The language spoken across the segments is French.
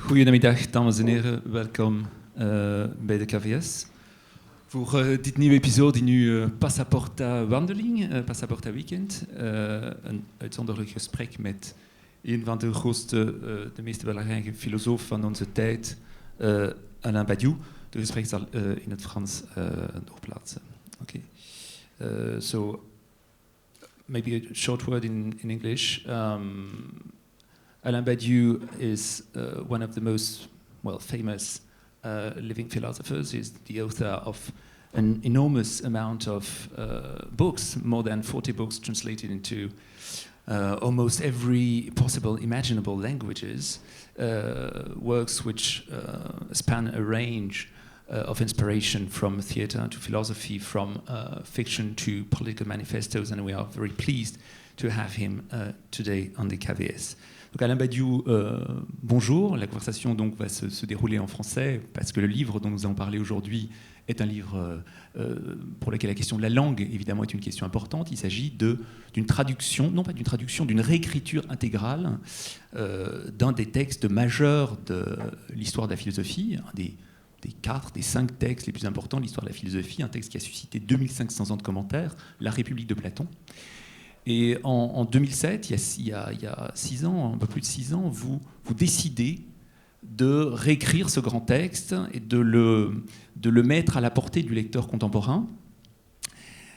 Goedemiddag, dames en heren. Welkom bij de KVS. Voor dit nieuwe episode in uw Passaporta wandeling, Passaporta weekend. Een uitzonderlijk gesprek met een van de grootste, de meest belangrijke filosoof van onze tijd, Alain Badiou. De gesprek zal in het Frans doorplaatsen. Okay. So, maybe a short word in English. Alain Badiou is one of the most famous living philosophers. He's the author of an enormous amount of books, more than 40 books translated into almost every possible imaginable languages, works which span a range of inspiration from theatre to philosophy, from fiction to political manifestos, and we are very pleased to have him today on the KVS. Donc Alain Badiou, bonjour. La conversation donc va se dérouler en français parce que le livre dont nous allons parler aujourd'hui est un livre pour lequel la question de la langue évidemment est une question importante. Il s'agit d'une traduction, non pas d'une traduction, d'une réécriture intégrale d'un des textes majeurs de l'histoire de la philosophie, un des 5 textes les plus importants de l'histoire de la philosophie, un texte qui a suscité 2500 ans de commentaires, La République de Platon. Et en 2007, il y a 6 ans, un peu plus de 6 ans, vous décidez de réécrire ce grand texte et de le mettre à la portée du lecteur contemporain.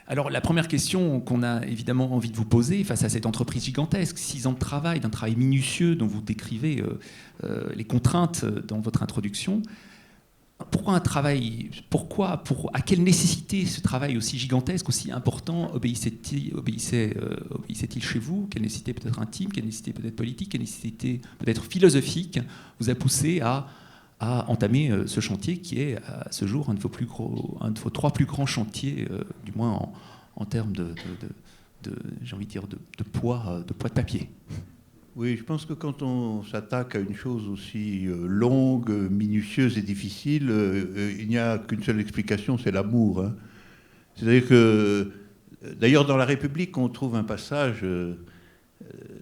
Alors la première question qu'on a évidemment envie de vous poser face à cette entreprise gigantesque, 6 ans de travail, d'un travail minutieux dont vous décrivez les contraintes dans votre introduction, pourquoi un travail, à quelle nécessité ce travail aussi gigantesque, aussi important obéissait-il chez vous? Quelle nécessité peut-être intime, quelle nécessité peut-être politique, quelle nécessité peut-être philosophique vous a poussé à entamer ce chantier qui est à ce jour un de vos 3 plus grands chantiers, du moins en termes j'ai envie de dire, de poids de papier? Oui, je pense que quand on s'attaque à une chose aussi longue, minutieuse et difficile, il n'y a qu'une seule explication, c'est l'amour. Hein. C'est-à-dire que, d'ailleurs, dans La République, on trouve un passage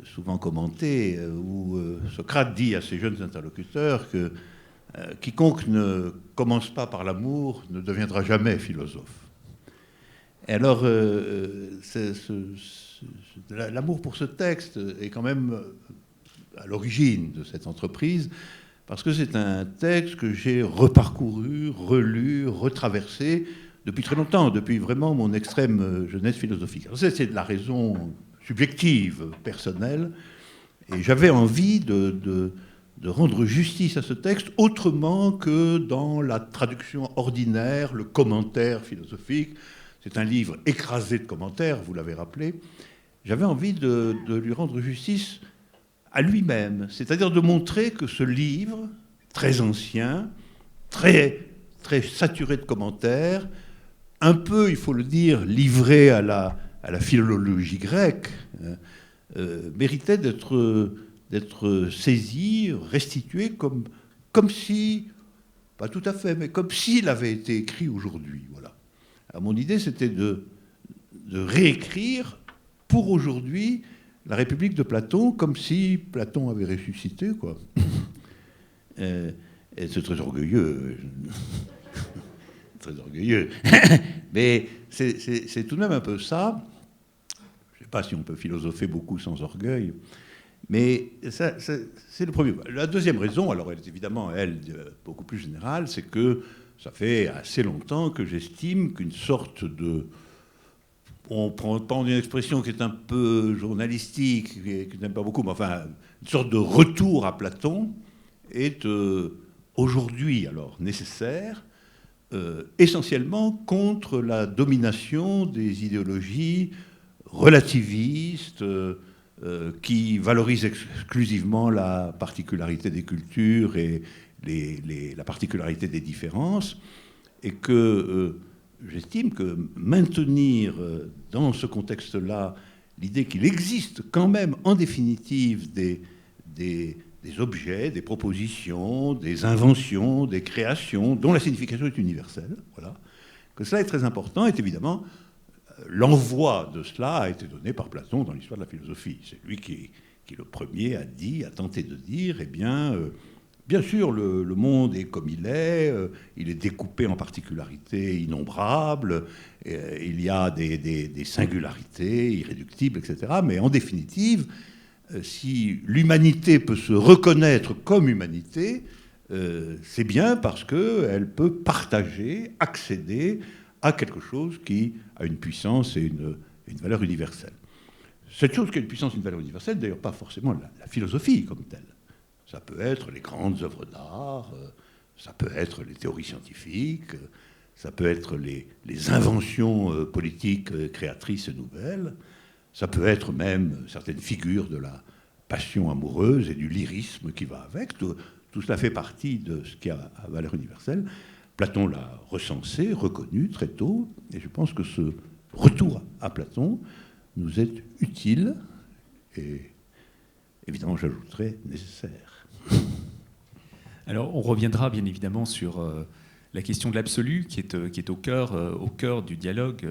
souvent commenté où Socrate dit à ses jeunes interlocuteurs que quiconque ne commence pas par l'amour ne deviendra jamais philosophe. Et alors, l'amour pour ce texte est quand même à l'origine de cette entreprise, parce que c'est un texte que j'ai reparcouru, relu, retraversé depuis très longtemps, depuis vraiment mon extrême jeunesse philosophique. Alors c'est de la raison subjective, personnelle, et j'avais envie de rendre justice à ce texte autrement que dans la traduction ordinaire, le commentaire philosophique. C'est un livre écrasé de commentaires, vous l'avez rappelé. J'avais envie de lui rendre justice à lui-même, c'est-à-dire de montrer que ce livre, très ancien, très, très saturé de commentaires, un peu, il faut le dire, livré à la philologie grecque, méritait d'être saisi, restitué comme si, pas tout à fait, mais comme s'il avait été écrit aujourd'hui. Voilà. Alors, mon idée, c'était de réécrire pour aujourd'hui La République de Platon, comme si Platon avait ressuscité, quoi. Et c'est très orgueilleux. Très orgueilleux. Mais c'est tout de même un peu ça. Je ne sais pas si on peut philosopher beaucoup sans orgueil. Mais ça, c'est le premier. La deuxième raison, alors elle est évidemment, beaucoup plus générale, c'est que ça fait assez longtemps que j'estime qu'une sorte de... On prend une expression qui est un peu journalistique, que je n'aime pas beaucoup, mais enfin, une sorte de retour à Platon est aujourd'hui alors nécessaire, essentiellement contre la domination des idéologies relativistes qui valorisent exclusivement la particularité des cultures et la particularité des différences, et que... J'estime que maintenir dans ce contexte-là l'idée qu'il existe quand même, en définitive, des objets, des propositions, des inventions, des créations, dont la signification est universelle, voilà, que cela est très important, est évidemment, l'envoi de cela a été donné par Platon dans l'histoire de la philosophie. C'est lui qui le premier a tenté de dire, eh bien, Bien sûr, le monde est comme il est découpé en particularités innombrables, il y a des singularités irréductibles, etc. Mais en définitive, si l'humanité peut se reconnaître comme humanité, c'est bien parce qu'elle peut partager, accéder à quelque chose qui a une puissance et une valeur universelle. Cette chose qui a une puissance et une valeur universelle, d'ailleurs pas forcément la philosophie comme telle. Ça peut être les grandes œuvres d'art, ça peut être les théories scientifiques, ça peut être les inventions politiques créatrices et nouvelles, ça peut être même certaines figures de la passion amoureuse et du lyrisme qui va avec. Tout cela fait partie de ce qui a valeur universelle. Platon l'a recensé, reconnu très tôt, et je pense que ce retour à Platon nous est utile et évidemment, j'ajouterais nécessaire. Alors, on reviendra bien évidemment sur la question de l'absolu, qui est au cœur du dialogue,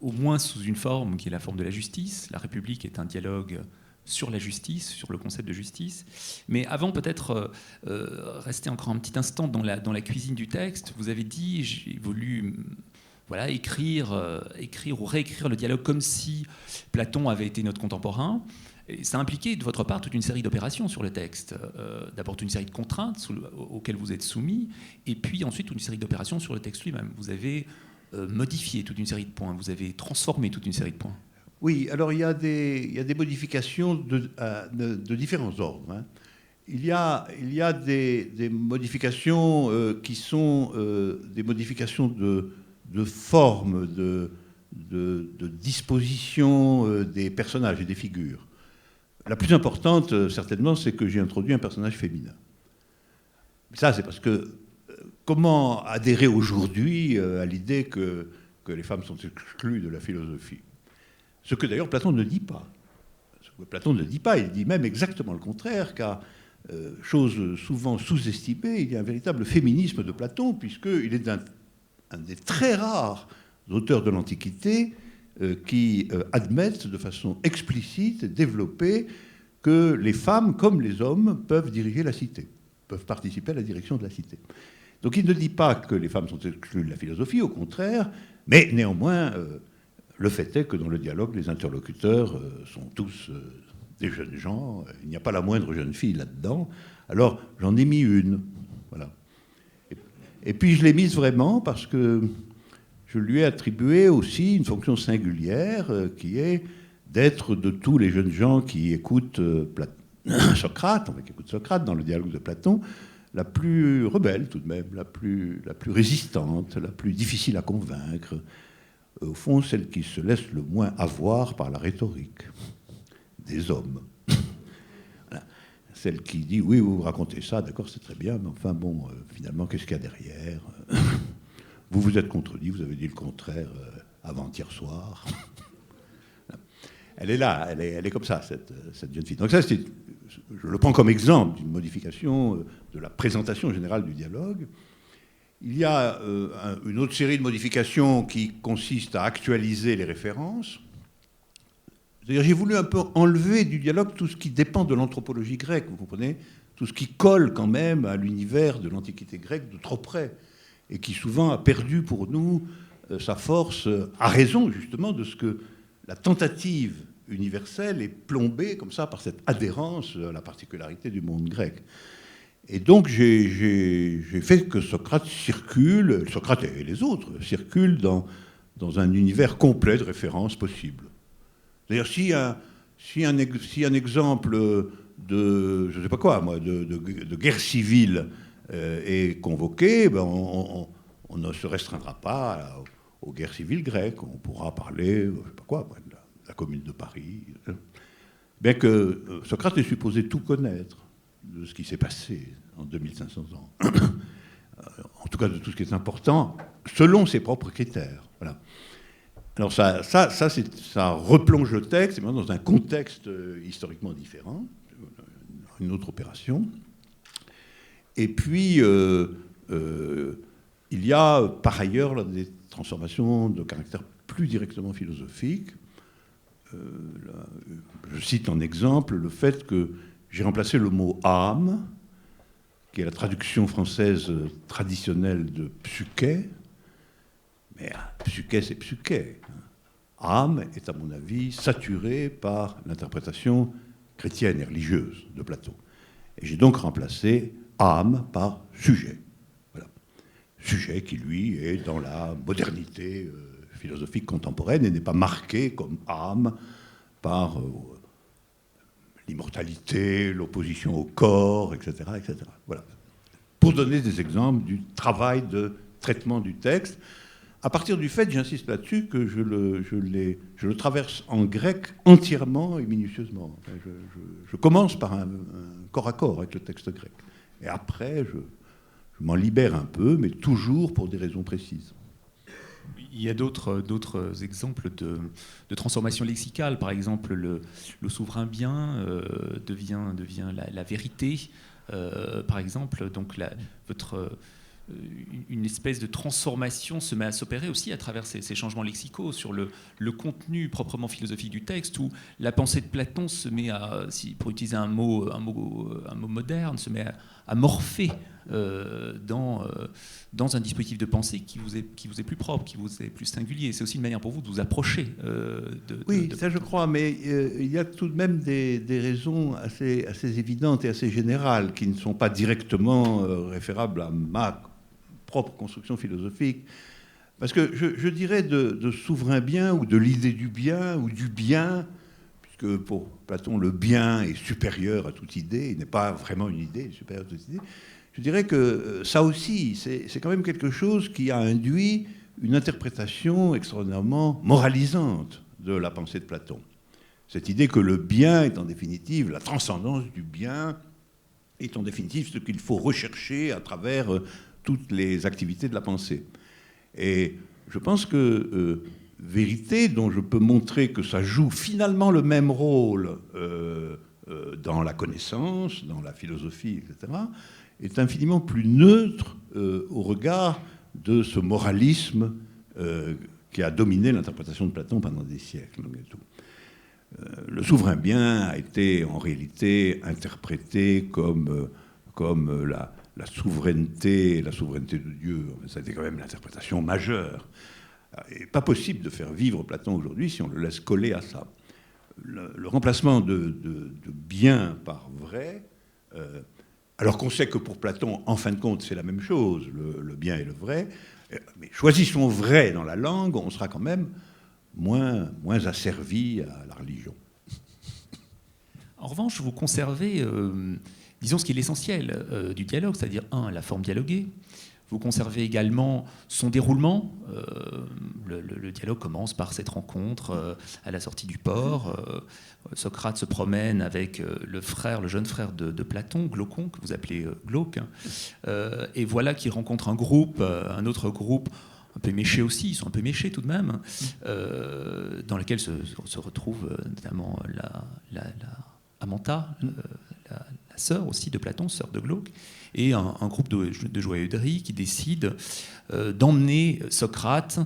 au moins sous une forme qui est la forme de la justice. La République est un dialogue sur la justice, sur le concept de justice. Mais avant, peut-être rester encore un petit instant dans la cuisine du texte. Vous avez dit, j'ai voulu écrire ou réécrire le dialogue comme si Platon avait été notre contemporain. Et ça impliquait de votre part toute une série d'opérations sur le texte. D'abord une série de contraintes auxquelles vous êtes soumis, et puis ensuite une série d'opérations sur le texte lui-même. Vous avez modifié toute une série de points, vous avez transformé toute une série de points. Oui, alors il y a des modifications de différents ordres. Hein. Il y a des modifications qui sont des modifications de forme, de disposition des personnages et des figures. La plus importante, certainement, c'est que j'ai introduit un personnage féminin. Ça, c'est parce que comment adhérer aujourd'hui à l'idée que les femmes sont exclues de la philosophie? Ce que d'ailleurs Platon ne dit pas. Il dit même exactement le contraire, car, chose souvent sous-estimée, il y a un véritable féminisme de Platon, puisqu'il est un des très rares auteurs de l'Antiquité qui admettent de façon explicite et développée que les femmes, comme les hommes, peuvent diriger la cité, peuvent participer à la direction de la cité. Donc il ne dit pas que les femmes sont exclues de la philosophie, au contraire, mais néanmoins, le fait est que dans le dialogue, les interlocuteurs sont tous des jeunes gens, il n'y a pas la moindre jeune fille là-dedans, alors j'en ai mis une, voilà. Et puis je l'ai mise vraiment parce que je lui ai attribué aussi une fonction singulière qui est d'être de tous les jeunes gens qui écoutent Socrate dans le dialogue de Platon, la plus rebelle tout de même, la plus résistante, la plus difficile à convaincre. Au fond, celle qui se laisse le moins avoir par la rhétorique des hommes. Voilà. Celle qui dit, oui, vous racontez ça, d'accord, c'est très bien, mais enfin bon, finalement, qu'est-ce qu'il y a derrière? Vous vous êtes contredit, vous avez dit le contraire avant-hier soir. Elle est là, elle est comme ça, cette jeune fille. Donc ça, je le prends comme exemple d'une modification de la présentation générale du dialogue. Il y a une autre série de modifications qui consiste à actualiser les références. C'est-à-dire, j'ai voulu un peu enlever du dialogue tout ce qui dépend de l'anthropologie grecque, vous comprenez? Tout ce qui colle quand même à l'univers de l'Antiquité grecque de trop près, et qui souvent a perdu pour nous sa force, à raison justement de ce que la tentative universelle est plombée comme ça par cette adhérence à la particularité du monde grec. Et donc j'ai fait que Socrate et les autres circulent dans un univers complet de références possibles. D'ailleurs, si un exemple de, je ne sais pas quoi, moi, de guerre civile est convoqué, ben on ne se restreindra pas aux guerres civiles grecques. On pourra parler, je ne sais pas quoi, moi, de la Commune de Paris. Bien que Socrate est supposé tout connaître de ce qui s'est passé en 2500 ans. En tout cas, de tout ce qui est important, selon ses propres critères. Voilà. Alors ça replonge le texte dans un contexte historiquement différent, une autre opération. Et puis, il y a par ailleurs là, des transformations de caractère plus directement philosophique. Je cite en exemple le fait que j'ai remplacé le mot âme qui est la traduction française traditionnelle de psyché. Mais psyché, c'est psyché. Âme est, à mon avis, saturée par l'interprétation chrétienne et religieuse de Platon. Et j'ai donc remplacé âme par sujet. Voilà. Sujet qui, lui, est dans la modernité philosophique contemporaine et n'est pas marqué comme âme par l'immortalité, l'opposition au corps, etc., etc. Voilà. Pour donner des exemples du travail de traitement du texte, à partir du fait, j'insiste là-dessus, que je le traverse en grec entièrement et minutieusement. Enfin, je commence par un corps à corps avec le texte grec. Et après, je m'en libère un peu, mais toujours pour des raisons précises. Il y a d'autres exemples de transformation lexicale. Par exemple, le souverain bien devient la vérité. Par exemple, donc une espèce de transformation se met à s'opérer aussi à travers ces changements lexicaux sur le contenu proprement philosophique du texte, où la pensée de Platon se met à, pour utiliser un mot moderne, se met à morpher dans un dispositif de pensée qui vous est plus propre, qui vous est plus singulier. C'est aussi une manière pour vous de vous approcher Oui, ça je crois, mais il y a tout de même des raisons assez évidentes et assez générales qui ne sont pas directement référables à ma propre construction philosophique. Parce que je dirais de souverain bien, ou de l'idée du bien, ou du bien, puisque pour Platon, le bien est supérieur à toute idée, il n'est pas vraiment une idée, il est supérieur à toute idée. Je dirais que ça aussi, c'est quand même quelque chose qui a induit une interprétation extraordinairement moralisante de la pensée de Platon. Cette idée que le bien est en définitive, la transcendance du bien est en définitive ce qu'il faut rechercher à travers toutes les activités de la pensée. Et je pense que vérité, dont je peux montrer que ça joue finalement le même rôle dans la connaissance, dans la philosophie, etc., est infiniment plus neutre au regard de ce moralisme qui a dominé l'interprétation de Platon pendant des siècles, malgré tout. Le souverain bien a été en réalité interprété comme la souveraineté de Dieu. Ça a été quand même l'interprétation majeure. Il n'est pas possible de faire vivre Platon aujourd'hui si on le laisse coller à ça. Le remplacement de bien par vrai, alors qu'on sait que pour Platon, en fin de compte, c'est la même chose, le bien et le vrai, mais choisissons vrai dans la langue, on sera quand même moins asservi à la religion. En revanche, vous conservez, disons, ce qui est l'essentiel du dialogue, c'est-à-dire, la forme dialoguée. Vous conservez également son déroulement. Le dialogue commence par cette rencontre à la sortie du port. Socrate se promène avec le jeune frère de Platon, Glaucon, que vous appelez Glauque. Et voilà qu'il rencontre un autre groupe, un peu méché aussi, ils sont un peu méchés tout de même, dans lequel se retrouve notamment la Amanta, la sœur aussi de Platon, sœur de Glauque, et un groupe de joailleries qui décide d'emmener Socrate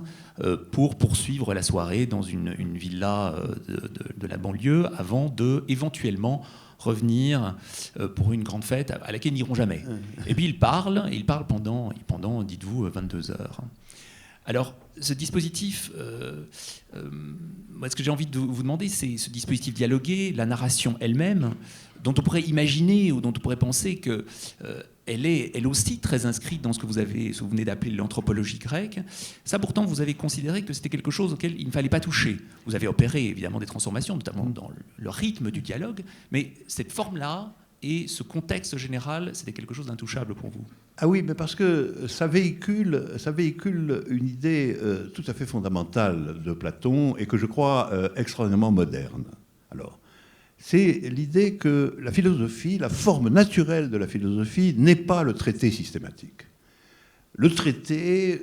pour poursuivre la soirée dans une villa de la banlieue avant de éventuellement revenir pour une grande fête à laquelle ils n'iront jamais. Et puis il parle pendant dites-vous, 22 heures. Alors, ce dispositif, moi, ce que j'ai envie de vous demander, c'est ce dispositif dialogué, la narration elle-même, dont on pourrait imaginer ou dont on pourrait penser que elle est elle aussi très inscrite dans ce que vous venez d'appeler l'anthropologie grecque. Ça, pourtant, vous avez considéré que c'était quelque chose auquel il ne fallait pas toucher. Vous avez opéré évidemment des transformations, notamment dans le rythme du dialogue, mais cette forme-là et ce contexte général, c'était quelque chose d'intouchable pour vous. Ah oui, mais parce que ça véhicule une idée tout à fait fondamentale de Platon et que je crois extraordinairement moderne. Alors, c'est l'idée que la philosophie, la forme naturelle de la philosophie, n'est pas le traité systématique. Le traité,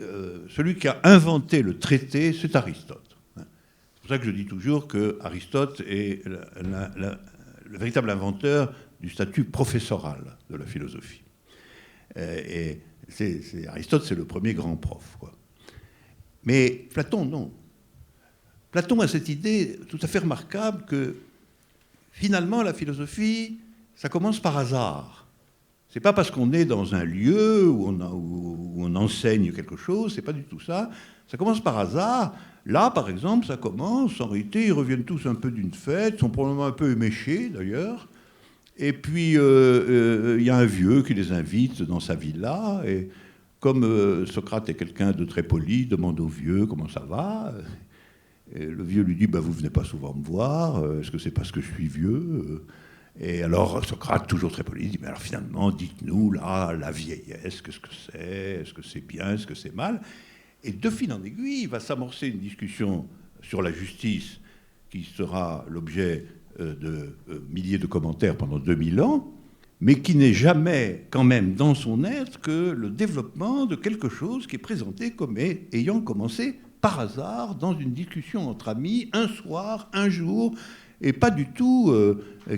celui qui a inventé le traité, c'est Aristote. C'est pour ça que je dis toujours que Aristote est le véritable inventeur du statut professoral de la philosophie. Et Aristote, c'est le premier grand prof, quoi. Mais Platon, non. Platon a cette idée tout à fait remarquable que finalement, la philosophie, ça commence par hasard. C'est pas parce qu'on est dans un lieu où on enseigne quelque chose, c'est pas du tout ça. Ça commence par hasard. Là, par exemple, ça commence, en réalité, ils reviennent tous un peu d'une fête, sont probablement un peu éméchés, d'ailleurs. Et puis, il y a un vieux qui les invite dans sa villa, et comme Socrate est quelqu'un de très poli, demande au vieux comment ça va. Et le vieux lui dit, vous venez pas souvent me voir, est-ce que c'est parce que je suis vieux? Et alors Socrate, toujours très poli, dit, mais alors finalement, dites-nous, là, la vieillesse, qu'est-ce que c'est? Est-ce que c'est bien? Est-ce que c'est mal? Et de fil en aiguille, il va s'amorcer une discussion sur la justice qui sera l'objet de milliers de commentaires pendant 2000 ans, mais qui n'est jamais, quand même, dans son être, que le développement de quelque chose qui est présenté comme ayant commencé par hasard dans une discussion entre amis, un soir, un jour, et pas du tout,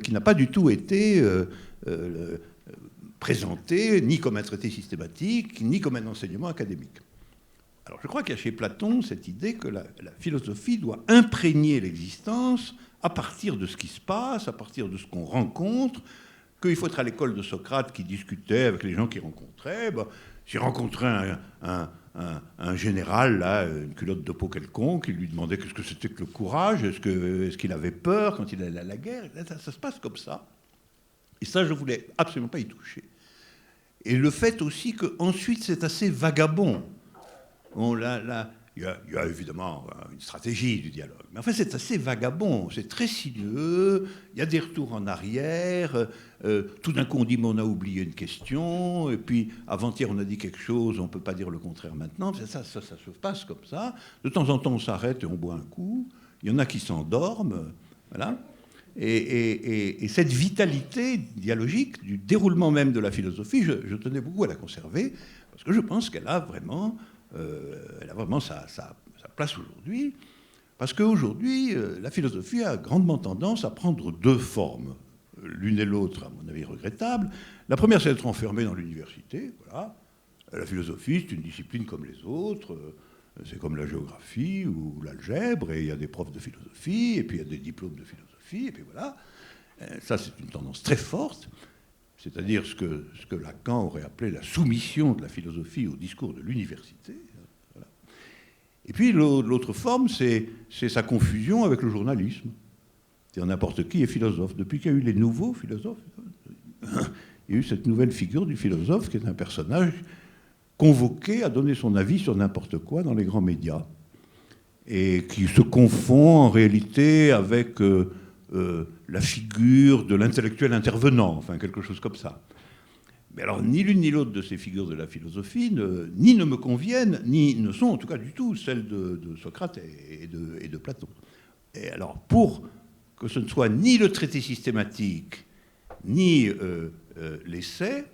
qui n'a pas du tout été présenté ni comme un traité systématique, ni comme un enseignement académique. Alors je crois qu'il y a chez Platon cette idée que la philosophie doit imprégner l'existence à partir de ce qui se passe, à partir de ce qu'on rencontre, qu'il faut être à l'école de Socrate qui discutait avec les gens qu'il rencontrait. S'il rencontrait un général, là, une culotte de peau quelconque, il lui demandait qu'est-ce que c'était que le courage, est-ce qu'il avait peur quand il allait à la guerre. Ça se passe comme ça. Et ça, je ne voulais absolument pas y toucher. Et le fait aussi qu'ensuite, c'est assez vagabond. Bon, il y a évidemment une stratégie du dialogue. Mais en fait, c'est assez vagabond, c'est très sinueux, il y a des retours en arrière, tout d'un coup on dit mais on a oublié une question, et puis avant-hier on a dit quelque chose, on ne peut pas dire le contraire maintenant, ça se passe comme ça. De temps en temps on s'arrête et on boit un coup, il y en a qui s'endorment, voilà. Et cette vitalité dialogique du déroulement même de la philosophie, je tenais beaucoup à la conserver, parce que je pense qu'elle a vraiment... elle a vraiment sa place aujourd'hui, parce qu'aujourd'hui, la philosophie a grandement tendance à prendre deux formes, l'une et l'autre, à mon avis, regrettable. La première, c'est d'être enfermé dans l'université. Voilà. La philosophie, c'est une discipline comme les autres, c'est comme la géographie ou l'algèbre, et il y a des profs de philosophie, et puis il y a des diplômes de philosophie, et puis voilà. Ça, c'est une tendance très forte. C'est-à-dire ce que Lacan aurait appelé la soumission de la philosophie au discours de l'université. Voilà. Et puis l'autre forme, c'est sa confusion avec le journalisme. C'est-à-dire n'importe qui est philosophe. Depuis qu'il y a eu les nouveaux philosophes, il y a eu cette nouvelle figure du philosophe qui est un personnage convoqué à donner son avis sur n'importe quoi dans les grands médias et qui se confond en réalité avec... la figure de l'intellectuel intervenant, enfin quelque chose comme ça. Mais alors, ni l'une ni l'autre de ces figures de la philosophie ni ne me conviennent, ni ne sont en tout cas du tout celles de Socrate et de Platon. Et alors, pour que ce ne soit ni le traité systématique, ni l'essai,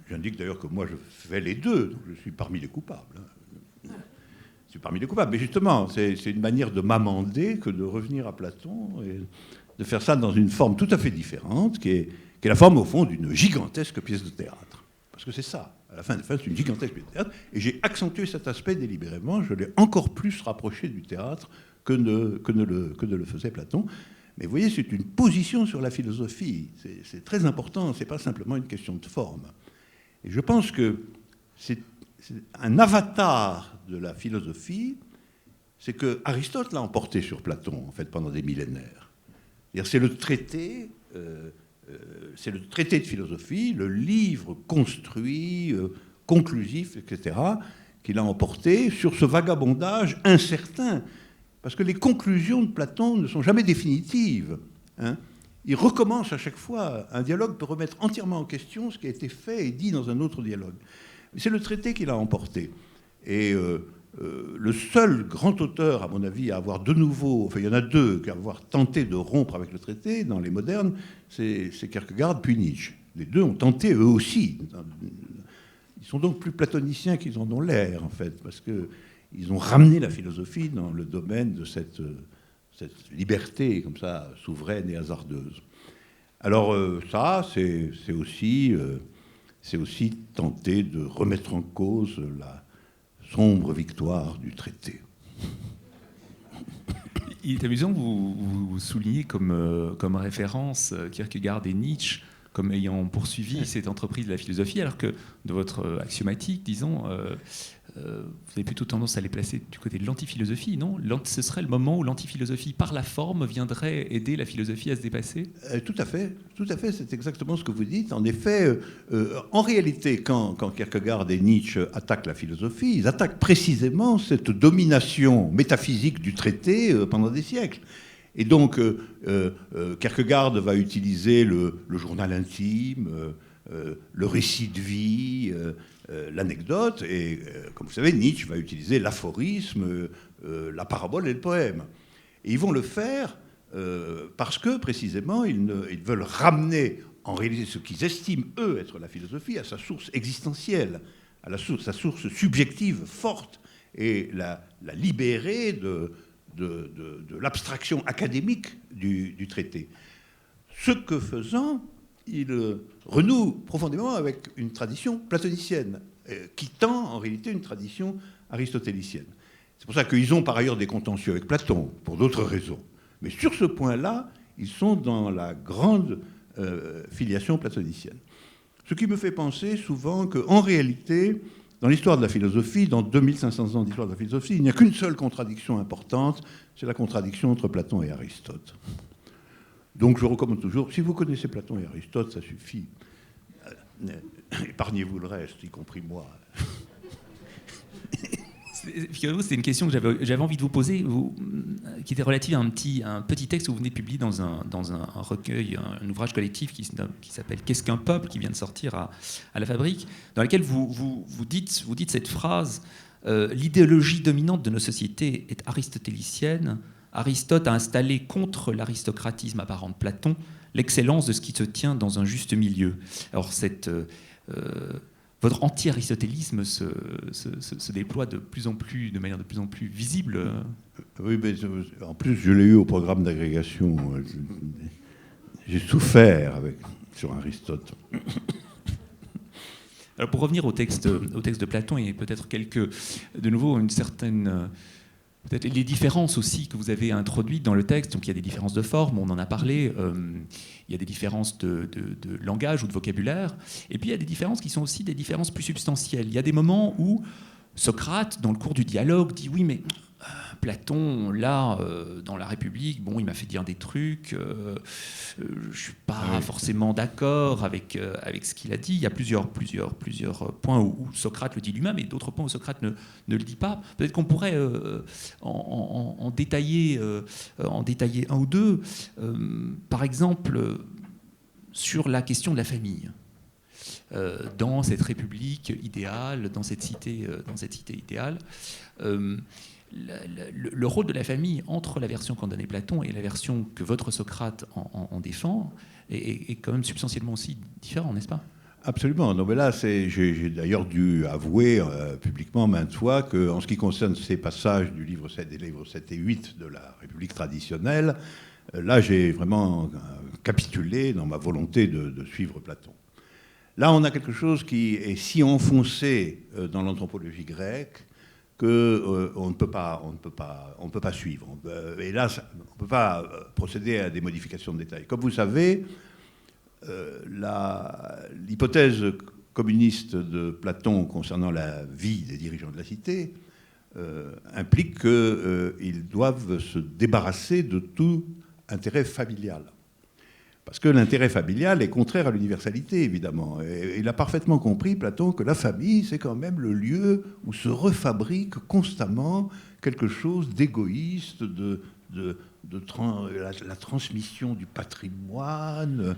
j'indique d'ailleurs que moi je fais les deux, donc je suis parmi les coupables. Je suis parmi les coupables. Mais justement, c'est une manière de m'amender que de revenir à Platon et de faire ça dans une forme tout à fait différente, qui est la forme, au fond, d'une gigantesque pièce de théâtre. Parce que c'est ça. À la fin, c'est une gigantesque pièce de théâtre. Et j'ai accentué cet aspect délibérément. Je l'ai encore plus rapproché du théâtre que ne le faisait Platon. Mais vous voyez, c'est une position sur la philosophie. C'est très important. Ce n'est pas simplement une question de forme. Et je pense que c'est un avatar de la philosophie, c'est que Aristote l'a emporté sur Platon, en fait, pendant des millénaires. C'est le traité de philosophie, le livre construit, conclusif, etc., qu'il a emporté sur ce vagabondage incertain. Parce que les conclusions de Platon ne sont jamais définitives. Hein. Il recommence à chaque fois. Un dialogue peut remettre entièrement en question ce qui a été fait et dit dans un autre dialogue. C'est le traité qui l'a emporté. Et le seul grand auteur, à mon avis, à avoir de nouveau, enfin il y en a deux, qui à avoir tenté de rompre avec le traité dans les modernes, c'est Kierkegaard puis Nietzsche. Les deux ont tenté eux aussi. Ils sont donc plus platoniciens qu'ils en ont l'air, en fait, parce qu'ils ont ramené la philosophie dans le domaine de cette liberté, comme ça, souveraine et hasardeuse. Alors ça, c'est aussi tenter de remettre en cause la sombre victoire du traité. Il est amusant que vous soulignez comme référence Kierkegaard et Nietzsche comme ayant poursuivi cette entreprise de la philosophie, alors que de votre axiomatique, disons, vous avez plutôt tendance à les placer du côté de l'antiphilosophie, non? Ce serait le moment où l'antiphilosophie, par la forme, viendrait aider la philosophie à se dépasser? Tout à fait, c'est exactement ce que vous dites. En effet, en réalité, quand Kierkegaard et Nietzsche attaquent la philosophie, ils attaquent précisément cette domination métaphysique du traité pendant des siècles. Et donc, Kierkegaard va utiliser le journal intime, le récit de vie, l'anecdote, et comme vous savez, Nietzsche va utiliser l'aphorisme, la parabole et le poème. Et ils vont le faire parce que, précisément, ils veulent ramener, en réalité, ce qu'ils estiment, eux, être la philosophie, à sa source existentielle, à sa source subjective forte, et la libérer de l'abstraction académique du traité. Ce que faisant, il renoue profondément avec une tradition platonicienne, qui tend en réalité une tradition aristotélicienne. C'est pour ça qu'ils ont par ailleurs des contentieux avec Platon, pour d'autres raisons. Mais sur ce point-là, ils sont dans la grande filiation platonicienne. Ce qui me fait penser souvent qu'en réalité, dans l'histoire de la philosophie, dans 2500 ans d'histoire de la philosophie, il n'y a qu'une seule contradiction importante, c'est la contradiction entre Platon et Aristote. Donc je recommande toujours, si vous connaissez Platon et Aristote, ça suffit. Épargnez-vous le reste, y compris moi. C'est une question que j'avais envie de vous poser, qui était relative à un petit texte que vous venez de publier dans un recueil, un ouvrage collectif qui s'appelle « Qu'est-ce qu'un peuple ?», qui vient de sortir à la Fabrique, dans lequel vous dites cette phrase « L'idéologie dominante de nos sociétés est aristotélicienne. Aristote a installé contre l'aristocratisme apparent de Platon l'excellence de ce qui se tient dans un juste milieu. » Alors votre anti-aristotélisme se déploie de manière de plus en plus visible. Oui, mais en plus, je l'ai eu au programme d'agrégation. J'ai souffert sur Aristote. Alors pour revenir au texte de Platon, et peut-être de nouveau une certaine... Peut-être les différences aussi que vous avez introduites dans le texte. Donc il y a des différences de forme, on en a parlé. Il y a des différences de langage ou de vocabulaire. Et puis il y a des différences qui sont aussi des différences plus substantielles. Il y a des moments où Socrate, dans le cours du dialogue, dit oui, mais Platon, là, dans la République, bon, il m'a fait dire des trucs. Je ne suis pas forcément d'accord avec ce qu'il a dit. Il y a plusieurs points où Socrate le dit lui-même et d'autres points où Socrate ne le dit pas. Peut-être qu'on pourrait en détailler un ou deux. Par exemple, sur la question de la famille. Dans cette République idéale, dans cette cité idéale, le rôle de la famille entre la version qu'en donnait Platon et la version que votre Socrate en défend est quand même substantiellement aussi différent, n'est-ce pas? Absolument. Non, mais là, j'ai d'ailleurs dû avouer publiquement maintes fois qu'en ce qui concerne ces passages du livre 7, des livres 7 et 8 de la République traditionnelle, là, j'ai vraiment capitulé dans ma volonté de suivre Platon. Là, on a quelque chose qui est si enfoncé dans l'anthropologie grecque qu'on ne peut pas suivre. Et là, on ne peut pas procéder à des modifications de détail. Comme vous savez, l'hypothèse communiste de Platon concernant la vie des dirigeants de la cité implique qu'ils doivent se débarrasser de tout intérêt familial. Parce que l'intérêt familial est contraire à l'universalité, évidemment. Et il a parfaitement compris, Platon, que la famille, c'est quand même le lieu où se refabrique constamment quelque chose d'égoïste, la transmission du patrimoine,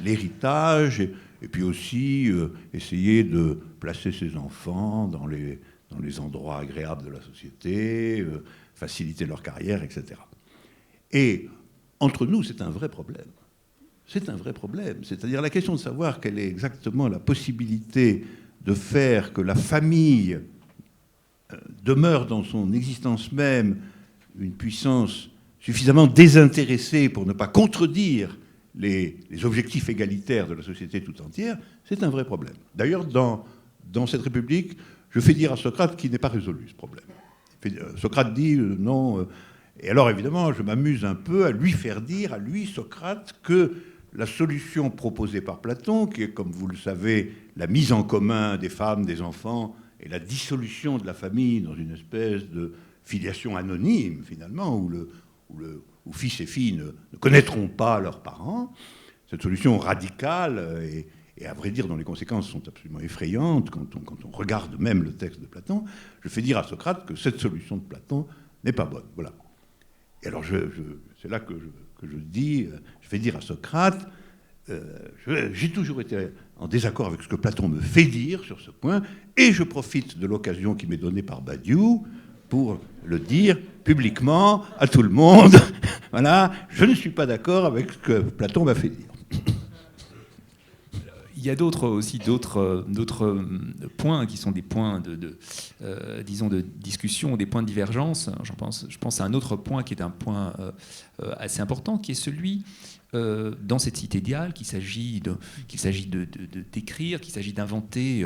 l'héritage, et puis aussi essayer de placer ses enfants dans les endroits agréables de la société, faciliter leur carrière, etc. Et entre nous, c'est un vrai problème. C'est un vrai problème. C'est-à-dire la question de savoir quelle est exactement la possibilité de faire que la famille demeure dans son existence même une puissance suffisamment désintéressée pour ne pas contredire les objectifs égalitaires de la société tout entière, c'est un vrai problème. D'ailleurs, dans cette République, je fais dire à Socrate qu'il n'est pas résolu ce problème. Socrate dit non... Et alors, évidemment, je m'amuse un peu à lui faire dire, à lui, Socrate, que la solution proposée par Platon, qui est, comme vous le savez, la mise en commun des femmes, des enfants, et la dissolution de la famille dans une espèce de filiation anonyme, finalement, où fils et filles ne connaîtront pas leurs parents, cette solution radicale et à vrai dire dont les conséquences sont absolument effrayantes quand on regarde même le texte de Platon, je fais dire à Socrate que cette solution de Platon n'est pas bonne. Voilà. Et alors c'est là que je dis, je fais dire à Socrate, j'ai toujours été en désaccord avec ce que Platon me fait dire sur ce point, et je profite de l'occasion qui m'est donnée par Badiou pour le dire publiquement à tout le monde. Voilà, je ne suis pas d'accord avec ce que Platon m'a fait dire. Il y a d'autres points qui sont des points disons de discussion, des points de divergence. Je pense à un autre point qui est un point assez important, qui est celui dans cette cité idéale qu'il s'agit de décrire, qu'il s'agit d'inventer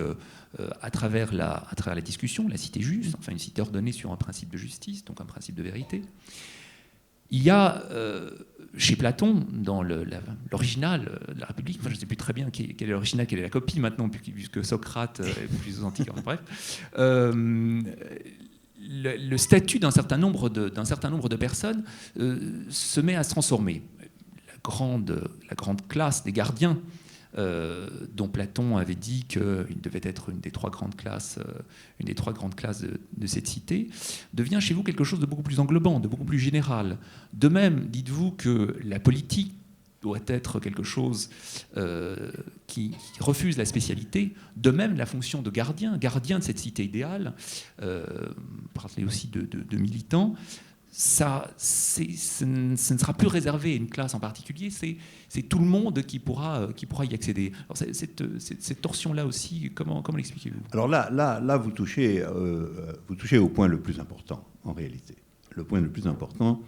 à travers la discussion, la cité juste, enfin une cité ordonnée sur un principe de justice, donc un principe de vérité. Il y a, chez Platon, dans l'original de la République, enfin, je ne sais plus très bien quel est l'original, quelle est la copie maintenant, puisque Socrate est plus antique, bref, le statut d'un certain nombre de personnes se met à se transformer. La grande classe des gardiens, dont Platon avait dit qu'il devait être une des trois grandes classes de cette cité, devient chez vous quelque chose de beaucoup plus englobant, de beaucoup plus général. De même, dites-vous que la politique doit être quelque chose qui refuse la spécialité. De même, la fonction de gardien de cette cité idéale, parlez aussi de militants, ce ne sera plus réservé à une classe en particulier, c'est tout le monde qui pourra y accéder. Alors cette torsion-là aussi, comment l'expliquez-vous ? Alors là vous touchez au point le plus important, en réalité. Le point le plus important,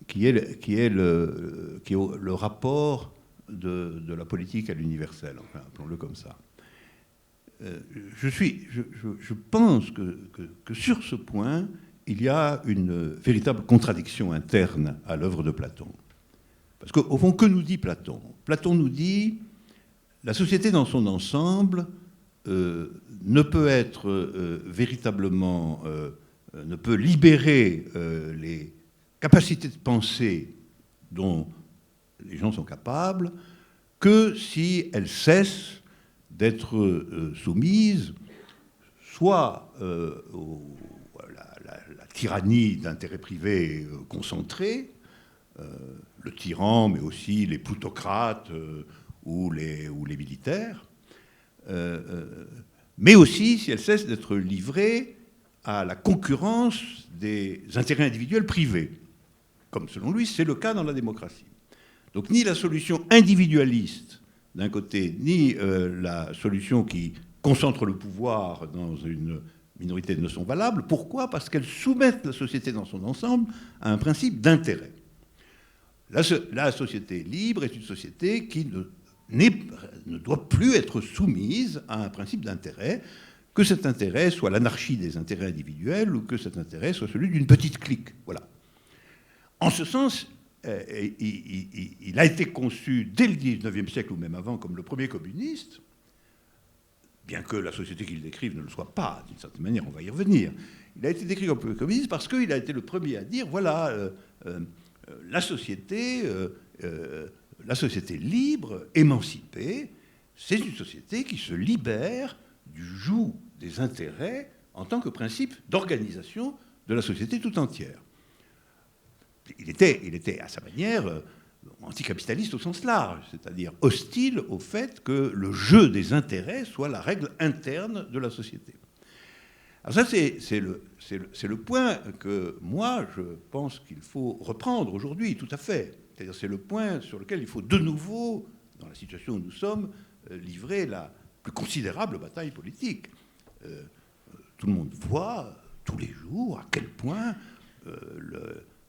qui est le rapport de la politique à l'universel, enfin, appelons-le comme ça. Je pense que sur ce point, il y a une véritable contradiction interne à l'œuvre de Platon. Parce qu'au fond, que nous dit Platon ? Platon nous dit la société dans son ensemble ne peut être véritablement, ne peut libérer les capacités de pensée dont les gens sont capables que si elle cesse d'être soumise soit la tyrannie d'intérêts privés concentrés, le tyran, mais aussi les plutocrates ou les militaires, mais aussi si elle cesse d'être livrée à la concurrence des intérêts individuels privés, comme selon lui c'est le cas dans la démocratie. Donc ni la solution individualiste d'un côté, ni la solution qui concentre le pouvoir dans une minorité ne sont valables. Pourquoi ? Parce qu'elles soumettent la société dans son ensemble à un principe d'intérêt. La société libre est une société qui ne doit plus être soumise à un principe d'intérêt, que cet intérêt soit l'anarchie des intérêts individuels ou que cet intérêt soit celui d'une petite clique. Voilà. En ce sens, il a été conçu dès le XIXe siècle ou même avant comme le premier communiste, bien que la société qu'il décrive ne le soit pas, d'une certaine manière, on va y revenir. Il a été décrit comme le premier communiste parce qu'il a été le premier à dire, voilà, la société libre, émancipée, c'est une société qui se libère du joug des intérêts en tant que principe d'organisation de la société tout entière. Il était à sa manière anticapitaliste au sens large, c'est-à-dire hostile au fait que le jeu des intérêts soit la règle interne de la société. Alors ça, c'est le point que moi, je pense qu'il faut reprendre aujourd'hui, tout à fait. C'est-à-dire c'est le point sur lequel il faut de nouveau, dans la situation où nous sommes, livrer la plus considérable bataille politique. Tout le monde voit tous les jours à quel point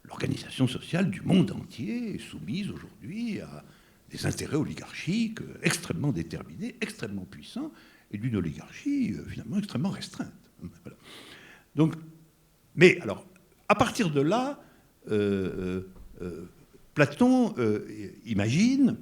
l'organisation sociale du monde entier est soumise aujourd'hui à des intérêts oligarchiques extrêmement déterminés, extrêmement puissants, et d'une oligarchie finalement extrêmement restreinte. Voilà. Donc, mais alors, à partir de là, Platon imagine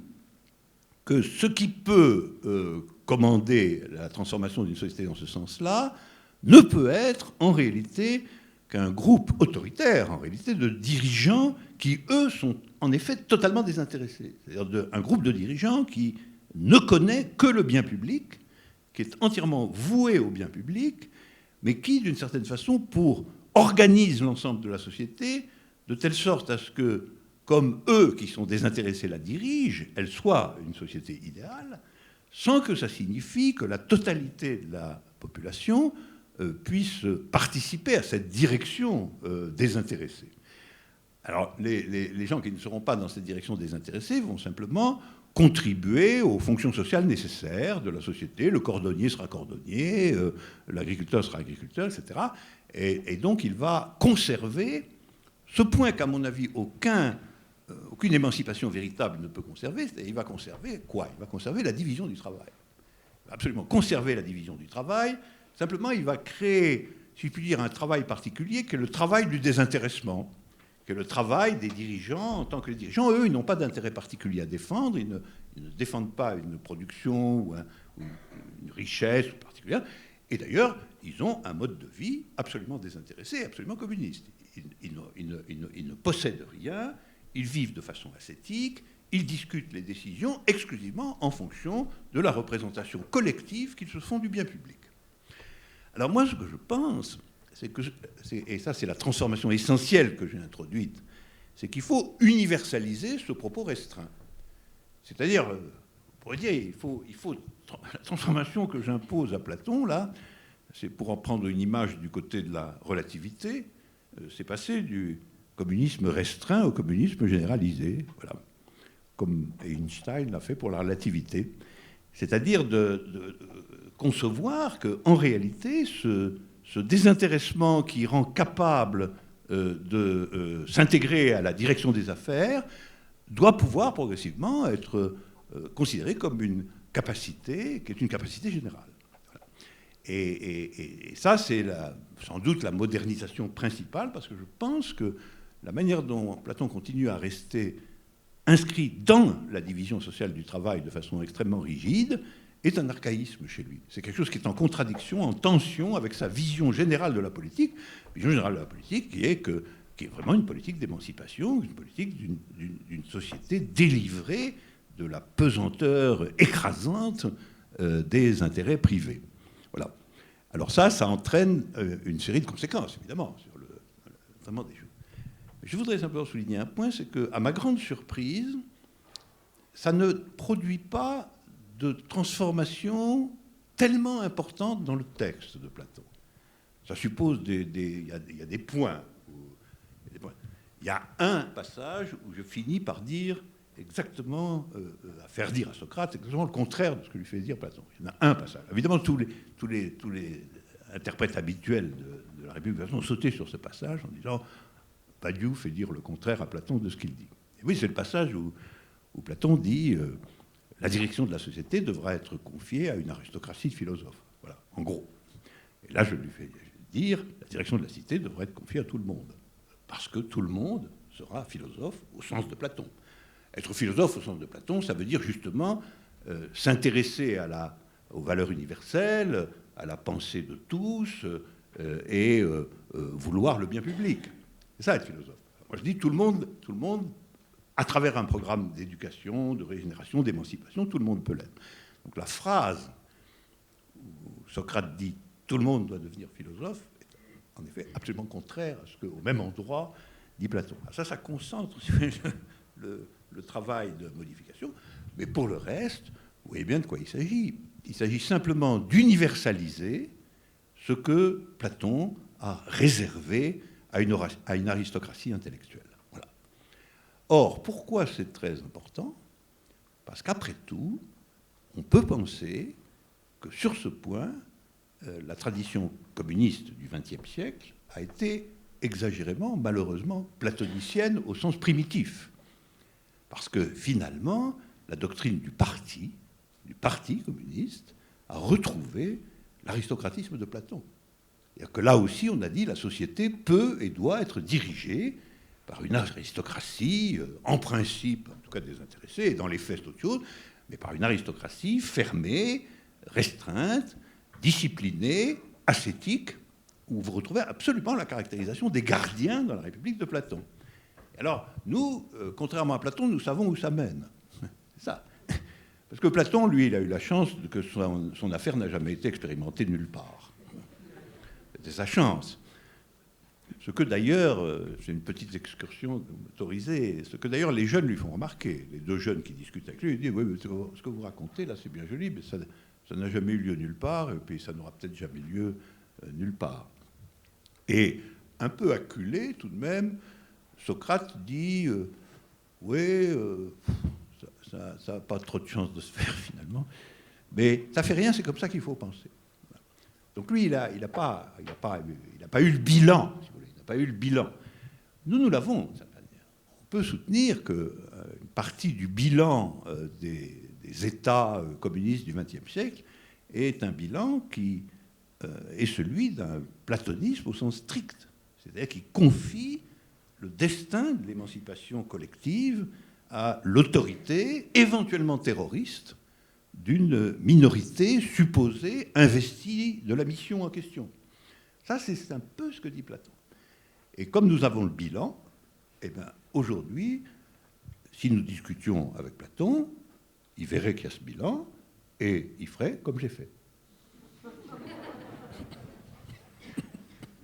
que ce qui peut commander la transformation d'une société dans ce sens-là ne peut être en réalité qu'un groupe autoritaire, en réalité de dirigeants qui, eux, sont en effet totalement désintéressés. C'est-à-dire un groupe de dirigeants qui ne connaît que le bien public, qui est entièrement voué au bien public, mais qui, d'une certaine façon, organise l'ensemble de la société de telle sorte à ce que, comme eux qui sont désintéressés la dirigent, elle soit une société idéale, sans que ça signifie que la totalité de la population puisse participer à cette direction désintéressée. Alors, les gens qui ne seront pas dans cette direction désintéressée vont simplement contribuer aux fonctions sociales nécessaires de la société. Le cordonnier sera cordonnier, l'agriculteur sera agriculteur, etc. Et donc, il va conserver ce point qu'à mon avis, aucune émancipation véritable ne peut conserver. Il va conserver quoi? Il va conserver la division du travail. Il va absolument conserver la division du travail. Simplement, il va créer, si je puis dire, un travail particulier qui est le travail du désintéressement, qui est le travail des dirigeants en tant que les dirigeants. Eux, ils n'ont pas d'intérêt particulier à défendre. Ils ne défendent pas une production ou une richesse particulière. Et d'ailleurs, ils ont un mode de vie absolument désintéressé, absolument communiste. Ils ne possèdent rien, ils vivent de façon ascétique, ils discutent les décisions exclusivement en fonction de la représentation collective qu'ils se font du bien public. Alors moi, ce que je pense, c'est que, et ça c'est la transformation essentielle que j'ai introduite, c'est qu'il faut universaliser ce propos restreint. C'est-à-dire, on pourrait dire, il faut la transformation que j'impose à Platon, là, c'est pour en prendre une image du côté de la relativité, c'est passer du communisme restreint au communisme généralisé, voilà, comme Einstein l'a fait pour la relativité. C'est-à-dire de concevoir qu'en réalité, ce désintéressement qui rend capable de s'intégrer à la direction des affaires doit pouvoir progressivement être considéré comme une capacité qui est une capacité générale. Voilà. Et ça, c'est sans doute la modernisation principale, parce que je pense que la manière dont Platon continue à rester inscrit dans la division sociale du travail de façon extrêmement rigide est un archaïsme chez lui. C'est quelque chose qui est en contradiction, en tension avec sa vision générale de la politique, vision générale de la politique qui est vraiment une politique d'émancipation, une politique d'une société délivrée de la pesanteur écrasante des intérêts privés. Voilà. Alors ça entraîne une série de conséquences, évidemment, sur vraiment des choses. Je voudrais simplement souligner un point, c'est qu'à ma grande surprise, ça ne produit pas de transformation tellement importante dans le texte de Platon. Ça suppose il y a des points. Il y a un passage où je finis par dire exactement, à faire dire à Socrate exactement le contraire de ce que lui fait dire Platon. Il y en a un passage. Évidemment, tous les interprètes habituels de la République ont sauté sur ce passage en disant Badiou fait dire le contraire à Platon de ce qu'il dit. Et oui, c'est le passage où Platon dit la direction de la société devra être confiée à une aristocratie de philosophes. Voilà, en gros. Et là, je lui fais dire la direction de la cité devrait être confiée à tout le monde. Parce que tout le monde sera philosophe au sens de Platon. Être philosophe au sens de Platon, ça veut dire justement s'intéresser aux valeurs universelles, à la pensée de tous et vouloir le bien public. C'est ça être philosophe. Moi je dis tout le monde, à travers un programme d'éducation, de régénération, d'émancipation, tout le monde peut l'être. Donc la phrase où Socrate dit tout le monde doit devenir philosophe est en effet absolument contraire à ce qu'au même endroit dit Platon. Alors ça concentre le travail de modification, mais pour le reste, vous voyez bien de quoi il s'agit. Il s'agit simplement d'universaliser ce que Platon a réservé à une aristocratie intellectuelle. Voilà. Or, pourquoi c'est très important? Parce qu'après tout, on peut penser que sur ce point, la tradition communiste du XXe siècle a été exagérément, malheureusement, platonicienne au sens primitif. Parce que finalement, la doctrine du parti communiste, a retrouvé l'aristocratisme de Platon. C'est-à-dire que là aussi, on a dit la société peut et doit être dirigée par une aristocratie, en principe, en tout cas désintéressée, et dans les faits, c'est autre chose, mais par une aristocratie fermée, restreinte, disciplinée, ascétique, où vous retrouvez absolument la caractérisation des gardiens dans la République de Platon. Alors, nous, contrairement à Platon, nous savons où ça mène. C'est ça. Parce que Platon, lui, il a eu la chance que son affaire n'a jamais été expérimentée nulle part. C'était sa chance. Ce que d'ailleurs, c'est une petite excursion autorisée, ce que d'ailleurs les jeunes lui font remarquer. Les deux jeunes qui discutent avec lui, ils disent « Oui, mais ce que vous racontez, là, c'est bien joli, mais ça n'a jamais eu lieu nulle part, et puis ça n'aura peut-être jamais lieu nulle part. » Et un peu acculé, tout de même, Socrate dit oui, ça n'a pas trop de chance de se faire finalement, mais ça fait rien, c'est comme ça qu'il faut penser. Donc lui, il n'a pas eu le bilan, si vous voulez, il n'a pas eu le bilan. Nous l'avons, de cette manière. On peut soutenir qu'une partie du bilan des États communistes du XXe siècle est un bilan qui est celui d'un platonisme au sens strict, c'est-à-dire qui confie le destin de l'émancipation collective à l'autorité, éventuellement terroriste, d'une minorité supposée investie de la mission en question. Ça, c'est un peu ce que dit Platon. Et comme nous avons le bilan, eh bien, aujourd'hui, si nous discutions avec Platon, il verrait qu'il y a ce bilan et il ferait comme j'ai fait.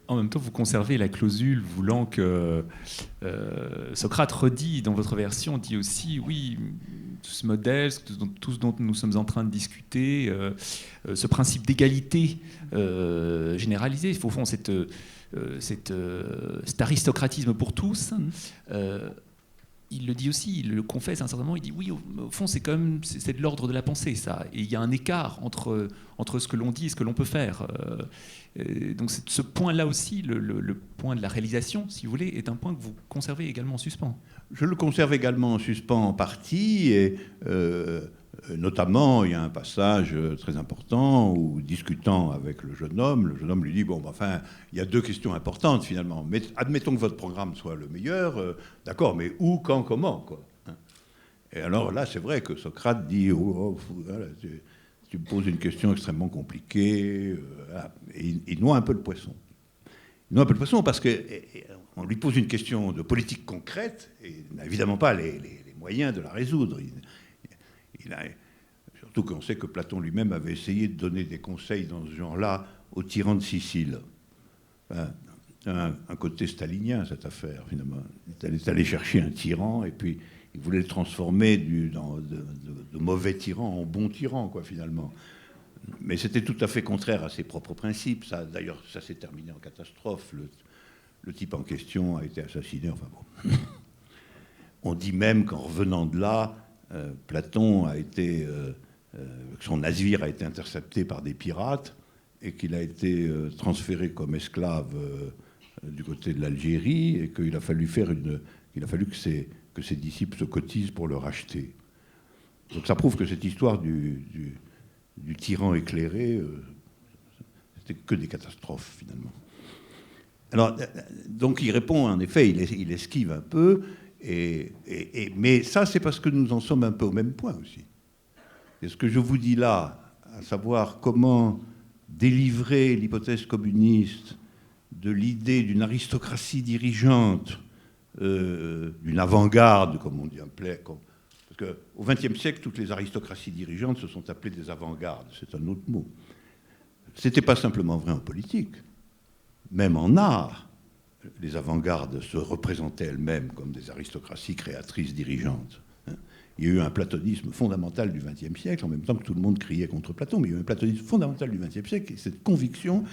En même temps, vous conservez la clausule voulant que Socrate redit dans votre version, dit aussi, oui, tout ce modèle, tout ce dont nous sommes en train de discuter, ce principe d'égalité généralisé, au fond, cet aristocratisme pour tous, il le dit aussi, il le confesse à un certain moment, il dit oui, au fond, c'est quand même c'est de l'ordre de la pensée, ça. Et il y a un écart entre ce que l'on dit et ce que l'on peut faire. Donc ce point-là aussi, le point de la réalisation, si vous voulez, est un point que vous conservez également en suspens. Je le conserve également en suspens en partie, et notamment, il y a un passage très important où, discutant avec le jeune homme lui dit, bon, enfin, il y a deux questions importantes finalement. Mais admettons que votre programme soit le meilleur, d'accord, mais où, quand, comment, quoi. Et alors là, c'est vrai que Socrate dit, voilà, tu me poses une question extrêmement compliquée, et il noie un peu le poisson. Il noie un peu le poisson parce qu'on lui pose une question de politique concrète, et il n'a évidemment pas les moyens de la résoudre. Surtout qu'on sait que Platon lui-même avait essayé de donner des conseils dans ce genre-là aux tyrans de Sicile. Enfin, un côté stalinien, cette affaire, finalement. Il est allé chercher un tyran, et puis il voulait le transformer de mauvais tyran en bon tyran, quoi, finalement. Mais c'était tout à fait contraire à ses propres principes. D'ailleurs, ça s'est terminé en catastrophe. Le type en question a été assassiné. Enfin bon. On dit même qu'en revenant de là, Platon a été, son navire a été intercepté par des pirates et qu'il a été transféré comme esclave du côté de l'Algérie, et qu'il a fallu que ses disciples se cotisent pour le racheter. Donc ça prouve que cette histoire du tyran éclairé, c'était que des catastrophes finalement. Alors, donc il répond, en effet, il esquive un peu. Mais ça, c'est parce que nous en sommes un peu au même point aussi. Et ce que je vous dis là, à savoir comment délivrer l'hypothèse communiste de l'idée d'une aristocratie dirigeante, d'une avant-garde, comme on dit, parce qu'au XXe siècle, toutes les aristocraties dirigeantes se sont appelées des avant-gardes, c'est un autre mot. Ce n'était pas simplement vrai en politique, même en art. Les avant-gardes se représentaient elles-mêmes comme des aristocraties créatrices dirigeantes. Il y a eu un platonisme fondamental du XXe siècle, en même temps que tout le monde criait contre Platon, mais il y a eu un platonisme fondamental du XXe siècle, et cette conviction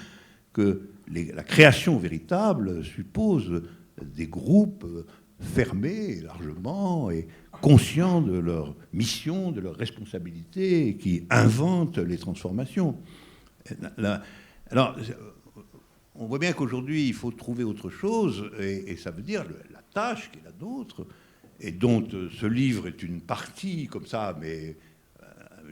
que la création véritable suppose des groupes fermés largement et conscients de leur mission, de leur responsabilité, et qui inventent les transformations. Alors, on voit bien qu'aujourd'hui, il faut trouver autre chose, et ça veut dire la tâche qui est la nôtre, et dont ce livre est une partie, comme ça, mais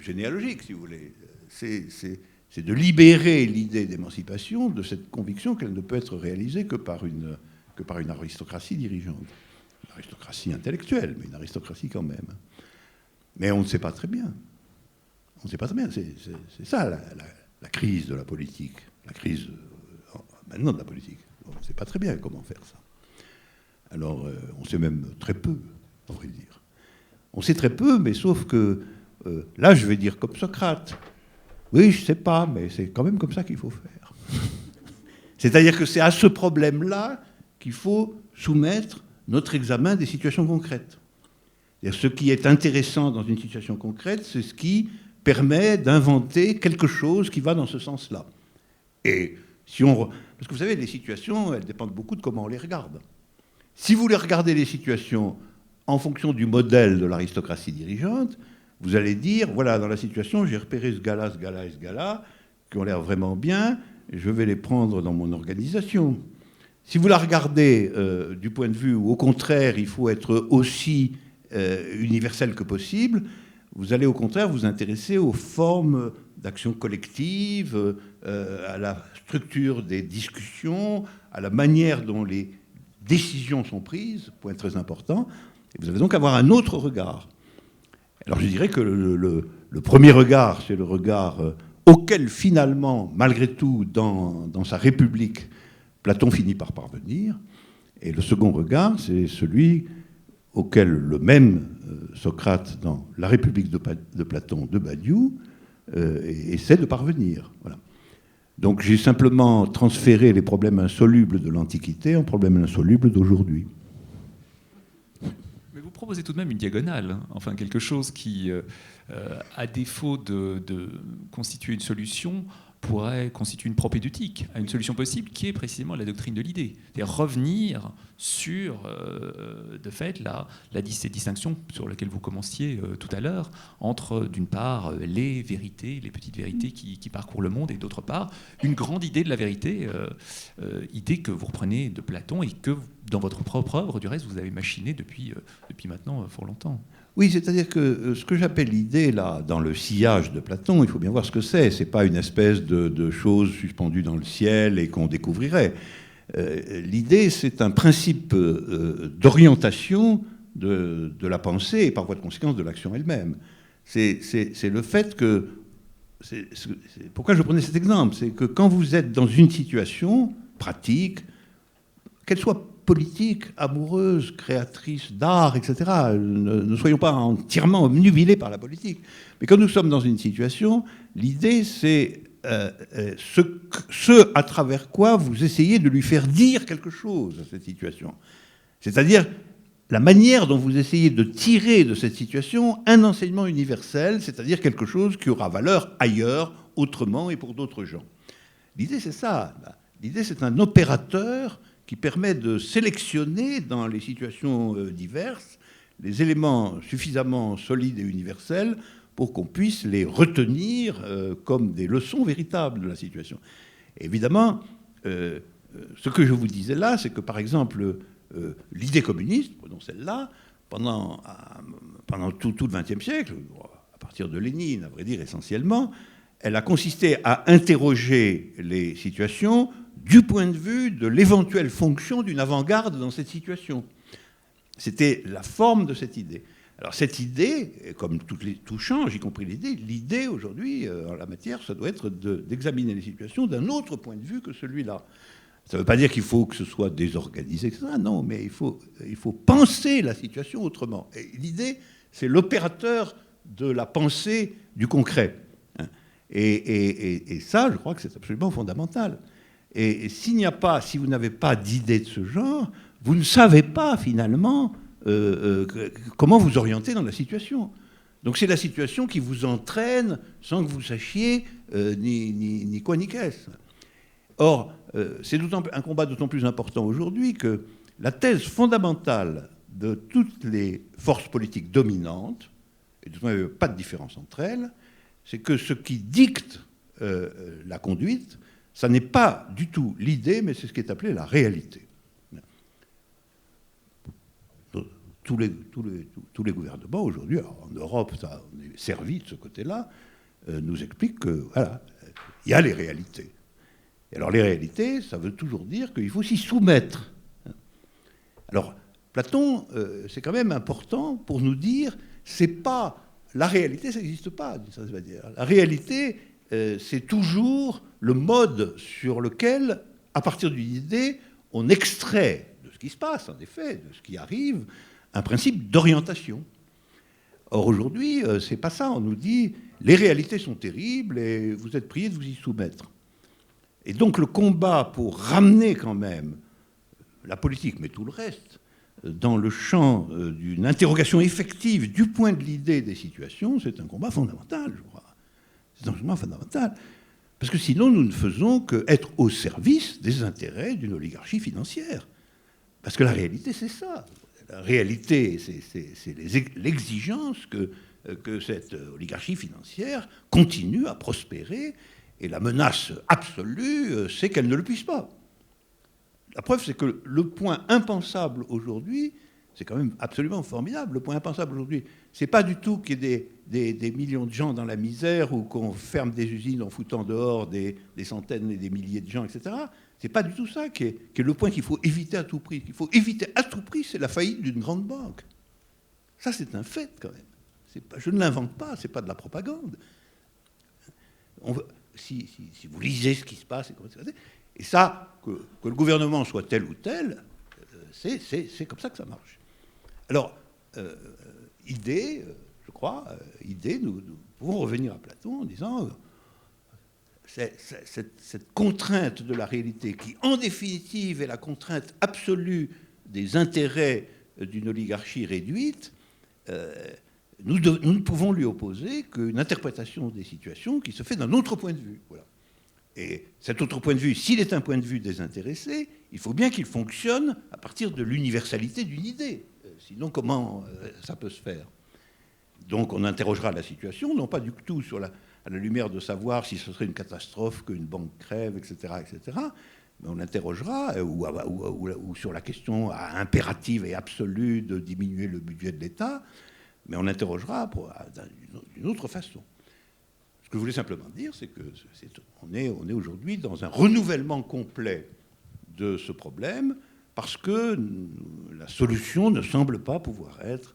généalogique, si vous voulez. C'est de libérer l'idée d'émancipation de cette conviction qu'elle ne peut être réalisée que par une aristocratie dirigeante. Une aristocratie intellectuelle, mais une aristocratie quand même. Mais on ne sait pas très bien. On ne sait pas très bien. C'est ça la crise de la politique, la crise maintenant de la politique. On ne sait pas très bien comment faire ça. Alors, on sait même très peu, on va dire. On sait très peu, mais sauf que là, je vais dire comme Socrate. Oui, je ne sais pas, mais c'est quand même comme ça qu'il faut faire. C'est-à-dire que c'est à ce problème-là qu'il faut soumettre notre examen des situations concrètes. Ce qui est intéressant dans une situation concrète, c'est ce qui permet d'inventer quelque chose qui va dans ce sens-là. Et si on... Parce que vous savez, les situations, elles dépendent beaucoup de comment on les regarde. Si vous les regardez, les situations, en fonction du modèle de l'aristocratie dirigeante, vous allez dire, voilà, dans la situation, j'ai repéré ce gars-là, ce gars-là et ce gars-là, qui ont l'air vraiment bien, et je vais les prendre dans mon organisation. Si vous la regardez du point de vue où, au contraire, il faut être aussi universel que possible, vous allez au contraire vous intéresser aux formes d'action collective, à la structure des discussions, à la manière dont les décisions sont prises, point très important, et vous allez donc avoir un autre regard. Alors je dirais que le premier regard, c'est le regard auquel finalement, malgré tout, dans sa République, Platon finit par parvenir, et le second regard, c'est celui auquel le même Socrate, dans La République de Platon de Badiou, essaie de parvenir. Voilà. Donc j'ai simplement transféré les problèmes insolubles de l'Antiquité en problèmes insolubles d'aujourd'hui. Mais vous proposez tout de même une diagonale, hein. Enfin quelque chose qui, à défaut de constituer une solution, pourrait constituer une propédeutique à une solution possible qui est précisément la doctrine de l'idée. C'est-à-dire revenir sur, de fait, ces distinctions sur lesquelles vous commenciez tout à l'heure, entre, d'une part, les vérités, les petites vérités qui parcourent le monde, et d'autre part, une grande idée de la vérité, idée que vous reprenez de Platon et que, dans votre propre œuvre, du reste, vous avez machiné depuis maintenant fort longtemps. Oui, c'est-à-dire que ce que j'appelle l'idée, là, dans le sillage de Platon, il faut bien voir ce que c'est. Ce n'est pas une espèce de chose suspendue dans le ciel et qu'on découvrirait. L'idée, c'est un principe d'orientation de la pensée et par voie de conséquence de l'action elle-même. C'est le fait que... pourquoi je prenais cet exemple? C'est que quand vous êtes dans une situation pratique, qu'elle soit politique, amoureuse, créatrice d'art, etc. Ne soyons pas entièrement obnubilés par la politique. Mais quand nous sommes dans une situation, l'idée, c'est ce à travers quoi vous essayez de lui faire dire quelque chose à cette situation. C'est-à-dire la manière dont vous essayez de tirer de cette situation un enseignement universel, c'est-à-dire quelque chose qui aura valeur ailleurs, autrement et pour d'autres gens. L'idée, c'est ça. L'idée, c'est un opérateur qui permet de sélectionner dans les situations diverses les éléments suffisamment solides et universels pour qu'on puisse les retenir comme des leçons véritables de la situation. Et évidemment, ce que je vous disais là, c'est que par exemple, l'idée communiste, prenons celle-là, pendant tout le XXe siècle, à partir de Lénine, à vrai dire essentiellement, elle a consisté à interroger les situations du point de vue de l'éventuelle fonction d'une avant-garde dans cette situation. C'était la forme de cette idée. Alors cette idée, comme tout change, y compris l'idée aujourd'hui, en la matière, ça doit être d'examiner les situations d'un autre point de vue que celui-là. Ça ne veut pas dire qu'il faut que ce soit désorganisé, etc. Non, mais il faut penser la situation autrement. Et l'idée, c'est l'opérateur de la pensée du concret. Et ça, je crois que c'est absolument fondamental. Et si vous n'avez pas d'idée de ce genre, vous ne savez pas finalement comment vous orienter dans la situation. Donc c'est la situation qui vous entraîne sans que vous sachiez ni quoi ni qu'est-ce. Or, c'est un combat d'autant plus important aujourd'hui que la thèse fondamentale de toutes les forces politiques dominantes, et de toute manière, il n'y a pas de différence entre elles, c'est que ce qui dicte la conduite, ça n'est pas du tout l'idée, mais c'est ce qui est appelé la réalité. Tous les gouvernements aujourd'hui, en Europe, ça, on est servi de ce côté-là, nous expliquent que voilà, il y a les réalités. Et alors les réalités, ça veut toujours dire qu'il faut s'y soumettre. Alors Platon, c'est quand même important pour nous dire, c'est pas la réalité, ça n'existe pas, d'une certaine manière. La réalité, c'est toujours le mode sur lequel, à partir d'une idée, on extrait de ce qui se passe, en effet, de ce qui arrive, un principe d'orientation. Or, aujourd'hui, c'est pas ça. On nous dit, les réalités sont terribles et vous êtes priés de vous y soumettre. Et donc, le combat pour ramener quand même la politique, mais tout le reste, dans le champ d'une interrogation effective du point de l'idée des situations, c'est un combat fondamental, je crois. C'est un combat fondamental. Parce que sinon, nous ne faisons qu'être au service des intérêts d'une oligarchie financière. Parce que la réalité, c'est ça. La réalité, c'est l'exigence que cette oligarchie financière continue à prospérer. Et la menace absolue, c'est qu'elle ne le puisse pas. La preuve, c'est que le point impensable aujourd'hui, c'est quand même absolument formidable. Le point impensable aujourd'hui, c'est pas du tout qu'il y ait des millions de gens dans la misère ou qu'on ferme des usines en foutant dehors des centaines et des milliers de gens, etc. C'est pas du tout ça qui est le point qu'il faut éviter à tout prix. Qu'il faut éviter à tout prix, c'est la faillite d'une grande banque. Ça, c'est un fait, quand même. Je ne l'invente pas, c'est pas de la propagande. Si vous lisez ce qui se passe, et ça, que le gouvernement soit tel ou tel, c'est comme ça que ça marche. Alors, je crois, nous pouvons revenir à Platon en disant cette contrainte de la réalité qui, en définitive, est la contrainte absolue des intérêts d'une oligarchie réduite, nous ne pouvons lui opposer qu'une interprétation des situations qui se fait d'un autre point de vue. Voilà. Et cet autre point de vue, s'il est un point de vue désintéressé, il faut bien qu'il fonctionne à partir de l'universalité d'une idée. Sinon, comment ça peut se faire? Donc on interrogera la situation, non pas du tout à la lumière de savoir si ce serait une catastrophe qu'une banque crève, etc., etc., mais on interrogera, ou sur la question impérative et absolue de diminuer le budget de l'État, mais on interrogera d'une autre façon. Ce que je voulais simplement dire, c'est qu'on est aujourd'hui dans un renouvellement complet de ce problème, parce que la solution ne semble pas pouvoir être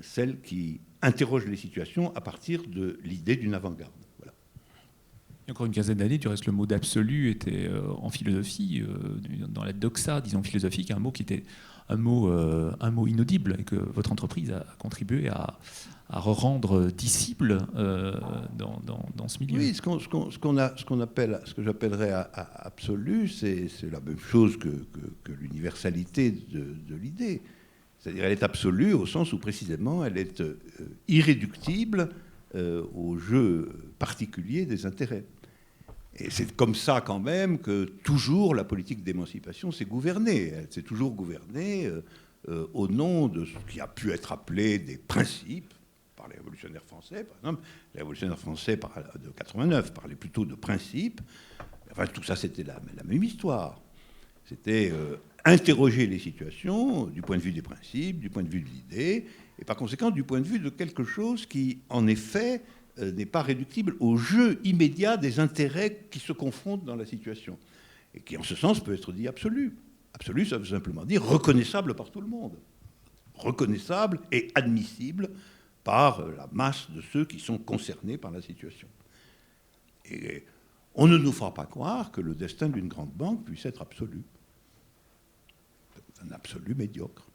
celle qui interroge les situations à partir de l'idée d'une avant-garde. Voilà. Il y a encore une quinzaine d'années, du reste, le mot d'absolu était en philosophie, dans la doxa, disons philosophique, un mot qui était un mot inaudible, et que votre entreprise a contribué à rendre dissible dans ce milieu. Oui, ce que j'appellerais absolu, c'est la même chose que l'universalité de l'idée. C'est-à-dire, elle est absolue au sens où, précisément, elle est irréductible au jeu particulier des intérêts. Et c'est comme ça, quand même, que toujours la politique d'émancipation s'est gouvernée. Elle s'est toujours gouvernée au nom de ce qui a pu être appelé des principes, par les révolutionnaires français, par exemple. Les révolutionnaires français de 89 parlaient plutôt de principes. Enfin, tout ça, c'était la même histoire. C'était interroger les situations du point de vue des principes, du point de vue de l'idée, et par conséquent du point de vue de quelque chose qui, en effet, n'est pas réductible au jeu immédiat des intérêts qui se confrontent dans la situation, et qui, en ce sens, peut être dit absolu. Absolu, ça veut simplement dire reconnaissable par tout le monde. Reconnaissable et admissible par la masse de ceux qui sont concernés par la situation. Et on ne nous fera pas croire que le destin d'une grande banque puisse être absolu. Un absolu médiocre.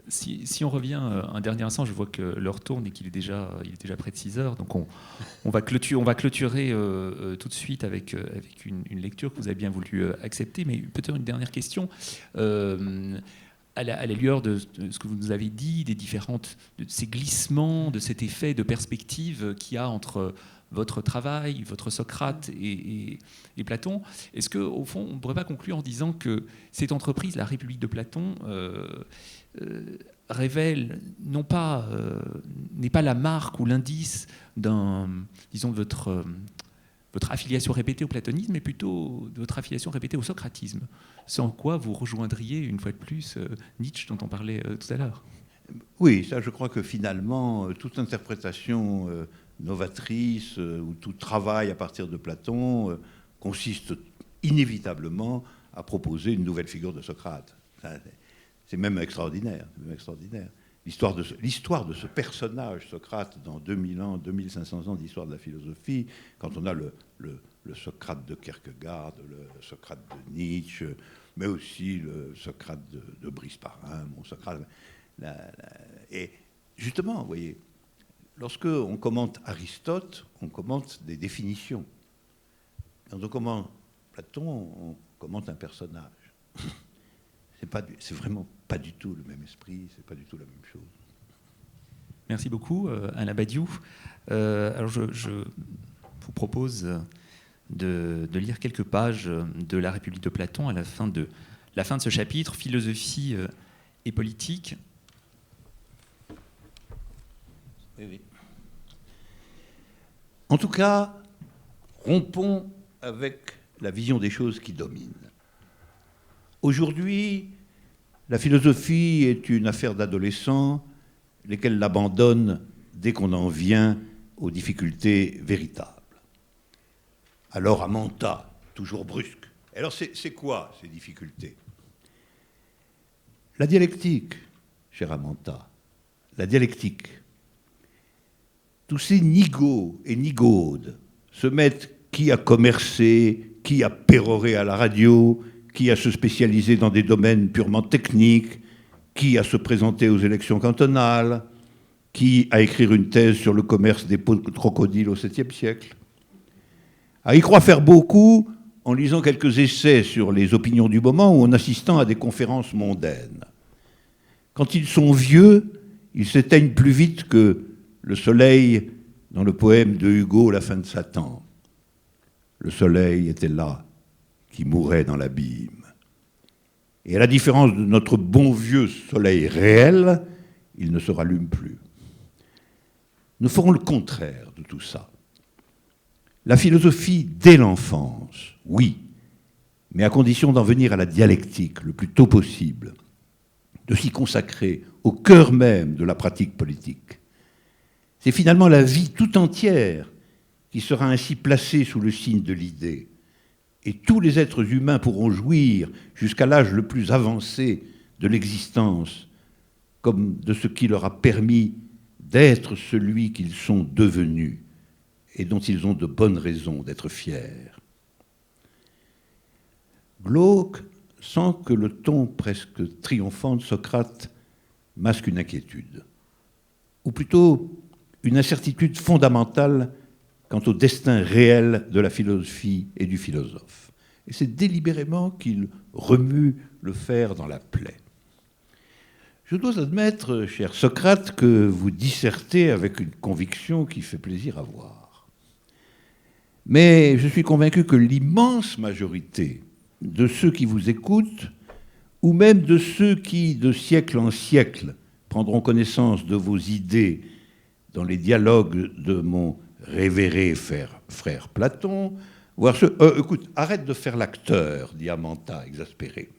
Si on revient un dernier instant, je vois que l'heure tourne et qu'il est déjà près de 6 heures. Donc on va clôturer tout de suite avec une lecture que vous avez bien voulu accepter. Mais peut-être une dernière question. À la lueur de ce que vous nous avez dit, de ces glissements, de cet effet de perspective qu'il y a entre votre travail, votre Socrate et Platon, est-ce qu'au fond, on ne pourrait pas conclure en disant que cette entreprise, la République de Platon, révèle, n'est pas la marque ou l'indice de votre affiliation répétée au platonisme, mais plutôt de votre affiliation répétée au socratisme, sans quoi vous rejoindriez, une fois de plus, Nietzsche, dont on parlait tout à l'heure? Oui, ça, je crois que finalement, toute interprétation novatrice ou tout travail à partir de Platon consiste inévitablement à proposer une nouvelle figure de Socrate. C'est même extraordinaire. l'histoire de ce personnage, Socrate, dans 2000 ans, 2500 ans d'histoire de la philosophie, quand on a le Socrate de Kierkegaard, le Socrate de Nietzsche, mais aussi le Socrate de Brice Parrain, mon Socrate. Et justement, vous voyez, lorsque on commente Aristote, on commente des définitions. Quand on commente Platon, on commente un personnage. C'est vraiment pas du tout le même esprit, c'est pas du tout la même chose. Merci beaucoup, Alain Badiou. Alors je vous propose de lire quelques pages de La République de Platon à la fin de ce chapitre, Philosophie et politique. Oui. En tout cas, rompons avec la vision des choses qui domine. Aujourd'hui, la philosophie est une affaire d'adolescents, lesquels l'abandonnent dès qu'on en vient aux difficultés véritables. Alors Amanta, toujours brusque. Alors c'est quoi ces difficultés? La dialectique, cher Amanta, la dialectique. Tous ces nigauds et nigaudes se mettent qui à commercer, qui à pérorer à la radio, qui à se spécialiser dans des domaines purement techniques, qui à se présenter aux élections cantonales, qui à écrire une thèse sur le commerce des peaux de crocodile au 7e siècle. À y croire faire beaucoup en lisant quelques essais sur les opinions du moment ou en assistant à des conférences mondaines. Quand ils sont vieux, ils s'éteignent plus vite que le soleil dans le poème de Hugo, La fin de Satan. Le soleil était là, qui mourait dans l'abîme. Et à la différence de notre bon vieux soleil réel, il ne se rallume plus. Nous ferons le contraire de tout ça. La philosophie dès l'enfance, oui, mais à condition d'en venir à la dialectique le plus tôt possible, de s'y consacrer au cœur même de la pratique politique. C'est finalement la vie tout entière qui sera ainsi placée sous le signe de l'idée. Et tous les êtres humains pourront jouir, jusqu'à l'âge le plus avancé de l'existence, comme de ce qui leur a permis d'être celui qu'ils sont devenus et dont ils ont de bonnes raisons d'être fiers. Glauque sent que le ton presque triomphant de Socrate masque une inquiétude, ou plutôt une incertitude fondamentale quant au destin réel de la philosophie et du philosophe. Et c'est délibérément qu'il remue le fer dans la plaie. Je dois admettre, cher Socrate, que vous dissertez avec une conviction qui fait plaisir à voir. Mais je suis convaincu que l'immense majorité de ceux qui vous écoutent, ou même de ceux qui, de siècle en siècle, prendront connaissance de vos idées dans les dialogues de mon révéré frère Platon, voir ce... écoute, arrête de faire l'acteur, dit Amanta, exaspéré.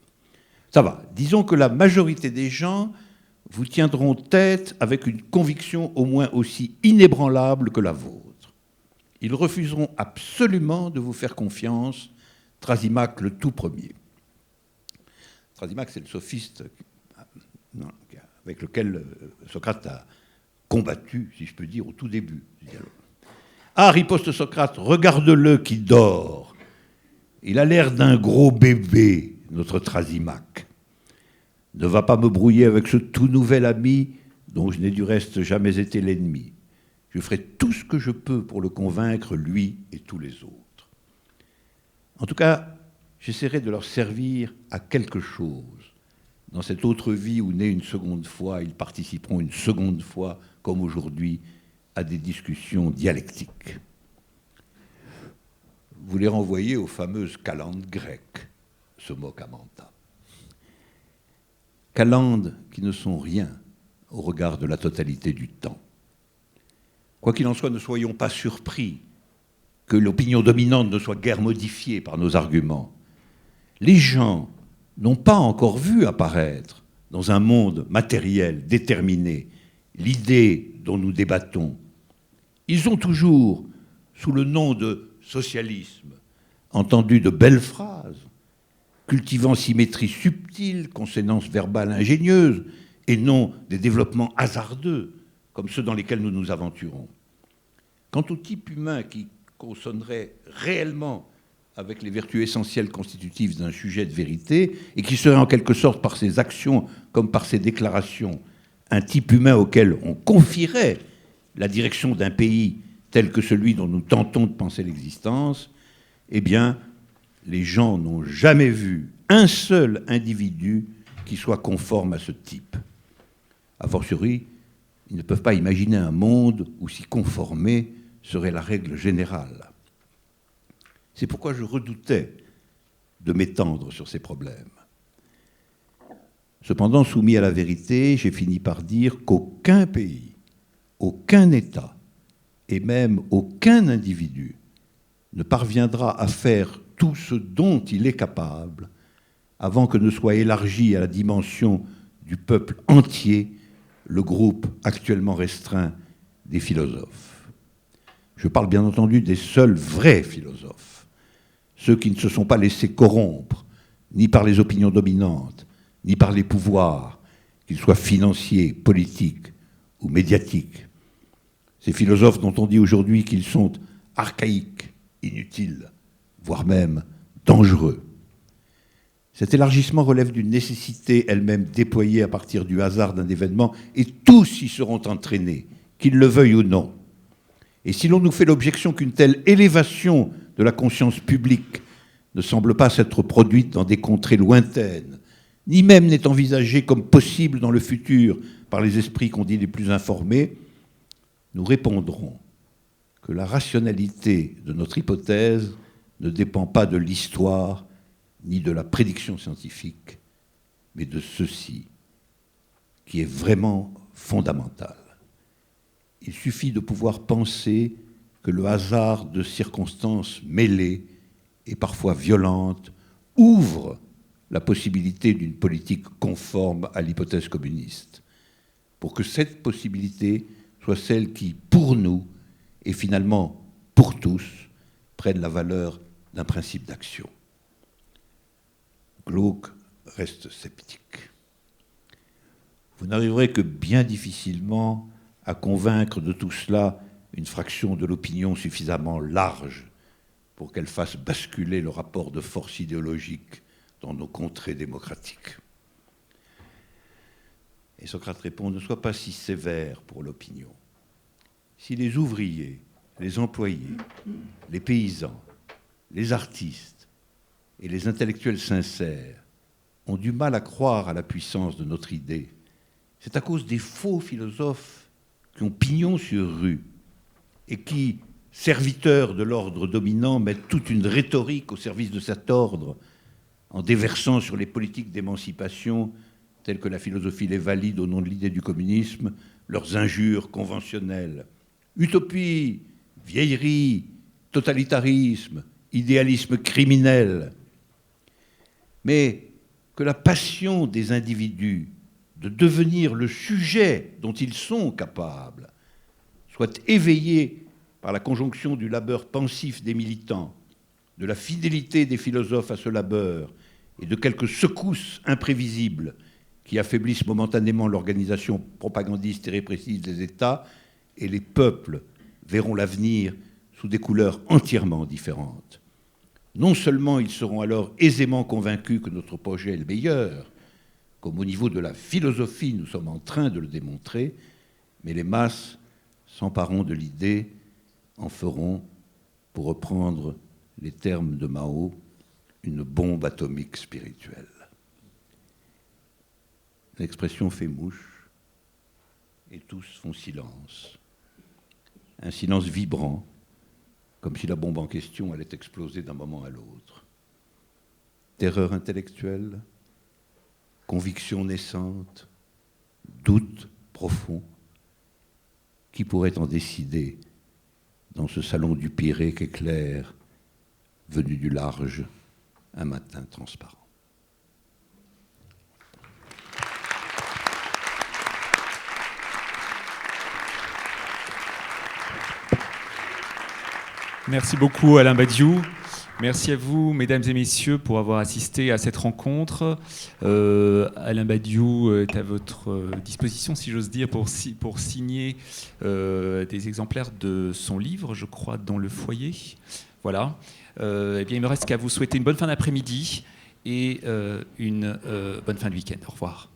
Ça va, disons que la majorité des gens vous tiendront tête avec une conviction au moins aussi inébranlable que la vôtre. Ils refuseront absolument de vous faire confiance, Thrasymachus le tout premier. Thrasymachus, c'est le sophiste avec lequel Socrate a combattu, si je peux dire, au tout début du dialogue. Ah, riposte Socrate, regarde-le qui dort. Il a l'air d'un gros bébé, notre Thrasymachus. Ne va pas me brouiller avec ce tout nouvel ami dont je n'ai du reste jamais été l'ennemi. Je ferai tout ce que je peux pour le convaincre, lui et tous les autres. En tout cas, j'essaierai de leur servir à quelque chose. Dans cette autre vie où, née une seconde fois, ils participeront une seconde fois, comme aujourd'hui, à des discussions dialectiques. Vous les renvoyez aux fameuses calendes grecques, se moque Amanta. Calendes qui ne sont rien au regard de la totalité du temps. Quoi qu'il en soit, ne soyons pas surpris que l'opinion dominante ne soit guère modifiée par nos arguments. Les gens n'ont pas encore vu apparaître dans un monde matériel déterminé l'idée dont nous débattons. Ils ont toujours, sous le nom de socialisme, entendu de belles phrases, cultivant symétrie subtile, consonance verbale ingénieuse, et non des développements hasardeux, comme ceux dans lesquels nous nous aventurons. Quant au type humain qui consonnerait réellement avec les vertus essentielles constitutives d'un sujet de vérité, et qui serait en quelque sorte par ses actions comme par ses déclarations, un type humain auquel on confierait la direction d'un pays tel que celui dont nous tentons de penser l'existence, eh bien, les gens n'ont jamais vu un seul individu qui soit conforme à ce type. A fortiori, ils ne peuvent pas imaginer un monde où s'y conformer serait la règle générale. C'est pourquoi je redoutais de m'étendre sur ces problèmes. Cependant, soumis à la vérité, j'ai fini par dire qu'aucun pays, aucun État, et même aucun individu ne parviendra à faire tout ce dont il est capable avant que ne soit élargi à la dimension du peuple entier le groupe actuellement restreint des philosophes. Je parle bien entendu des seuls vrais philosophes, ceux qui ne se sont pas laissés corrompre ni par les opinions dominantes, ni par les pouvoirs, qu'ils soient financiers, politiques ou médiatiques. Ces philosophes dont on dit aujourd'hui qu'ils sont archaïques, inutiles, voire même dangereux. Cet élargissement relève d'une nécessité elle-même déployée à partir du hasard d'un événement, et tous y seront entraînés, qu'ils le veuillent ou non. Et si l'on nous fait l'objection qu'une telle élévation de la conscience publique ne semble pas s'être produite dans des contrées lointaines, ni même n'est envisagée comme possible dans le futur par les esprits qu'on dit les plus informés, nous répondrons que la rationalité de notre hypothèse ne dépend pas de l'histoire ni de la prédiction scientifique, mais de ceci qui est vraiment fondamental. Il suffit de pouvoir penser que le hasard de circonstances mêlées et parfois violentes ouvre la possibilité d'une politique conforme à l'hypothèse communiste, pour que cette possibilité soit celle qui, pour nous, et finalement pour tous, prenne la valeur d'un principe d'action. Glauque reste sceptique. Vous n'arriverez que bien difficilement à convaincre de tout cela une fraction de l'opinion suffisamment large pour qu'elle fasse basculer le rapport de force idéologique dans nos contrées démocratiques. Et Socrate répond, ne sois pas si sévère pour l'opinion. Si les ouvriers, les employés, les paysans, les artistes et les intellectuels sincères ont du mal à croire à la puissance de notre idée, c'est à cause des faux philosophes qui ont pignon sur rue et qui, serviteurs de l'ordre dominant, mettent toute une rhétorique au service de cet ordre en déversant sur les politiques d'émancipation, telles que la philosophie les valide au nom de l'idée du communisme, leurs injures conventionnelles. Utopie, vieillerie, totalitarisme, idéalisme criminel. Mais que la passion des individus de devenir le sujet dont ils sont capables soit éveillée par la conjonction du labeur pensif des militants, de la fidélité des philosophes à ce labeur et de quelques secousses imprévisibles qui affaiblissent momentanément l'organisation propagandiste et répressive des États, et les peuples verront l'avenir sous des couleurs entièrement différentes. Non seulement ils seront alors aisément convaincus que notre projet est le meilleur, comme au niveau de la philosophie nous sommes en train de le démontrer, mais les masses s'empareront de l'idée, en feront, pour reprendre les termes de Mao, une bombe atomique spirituelle. L'expression fait mouche, et tous font silence. Un silence vibrant, comme si la bombe en question allait exploser d'un moment à l'autre. Terreur intellectuelle, conviction naissante, doute profond. Qui pourrait en décider dans ce salon du Pirée qu'éclaire, venu du large, un matin transparent? Merci beaucoup Alain Badiou. Merci à vous, mesdames et messieurs, pour avoir assisté à cette rencontre. Alain Badiou est à votre disposition, si j'ose dire, pour signer des exemplaires de son livre, je crois, dans le foyer. Voilà. Eh bien, il me reste qu'à vous souhaiter une bonne fin d'après-midi et une bonne fin de week-end. Au revoir.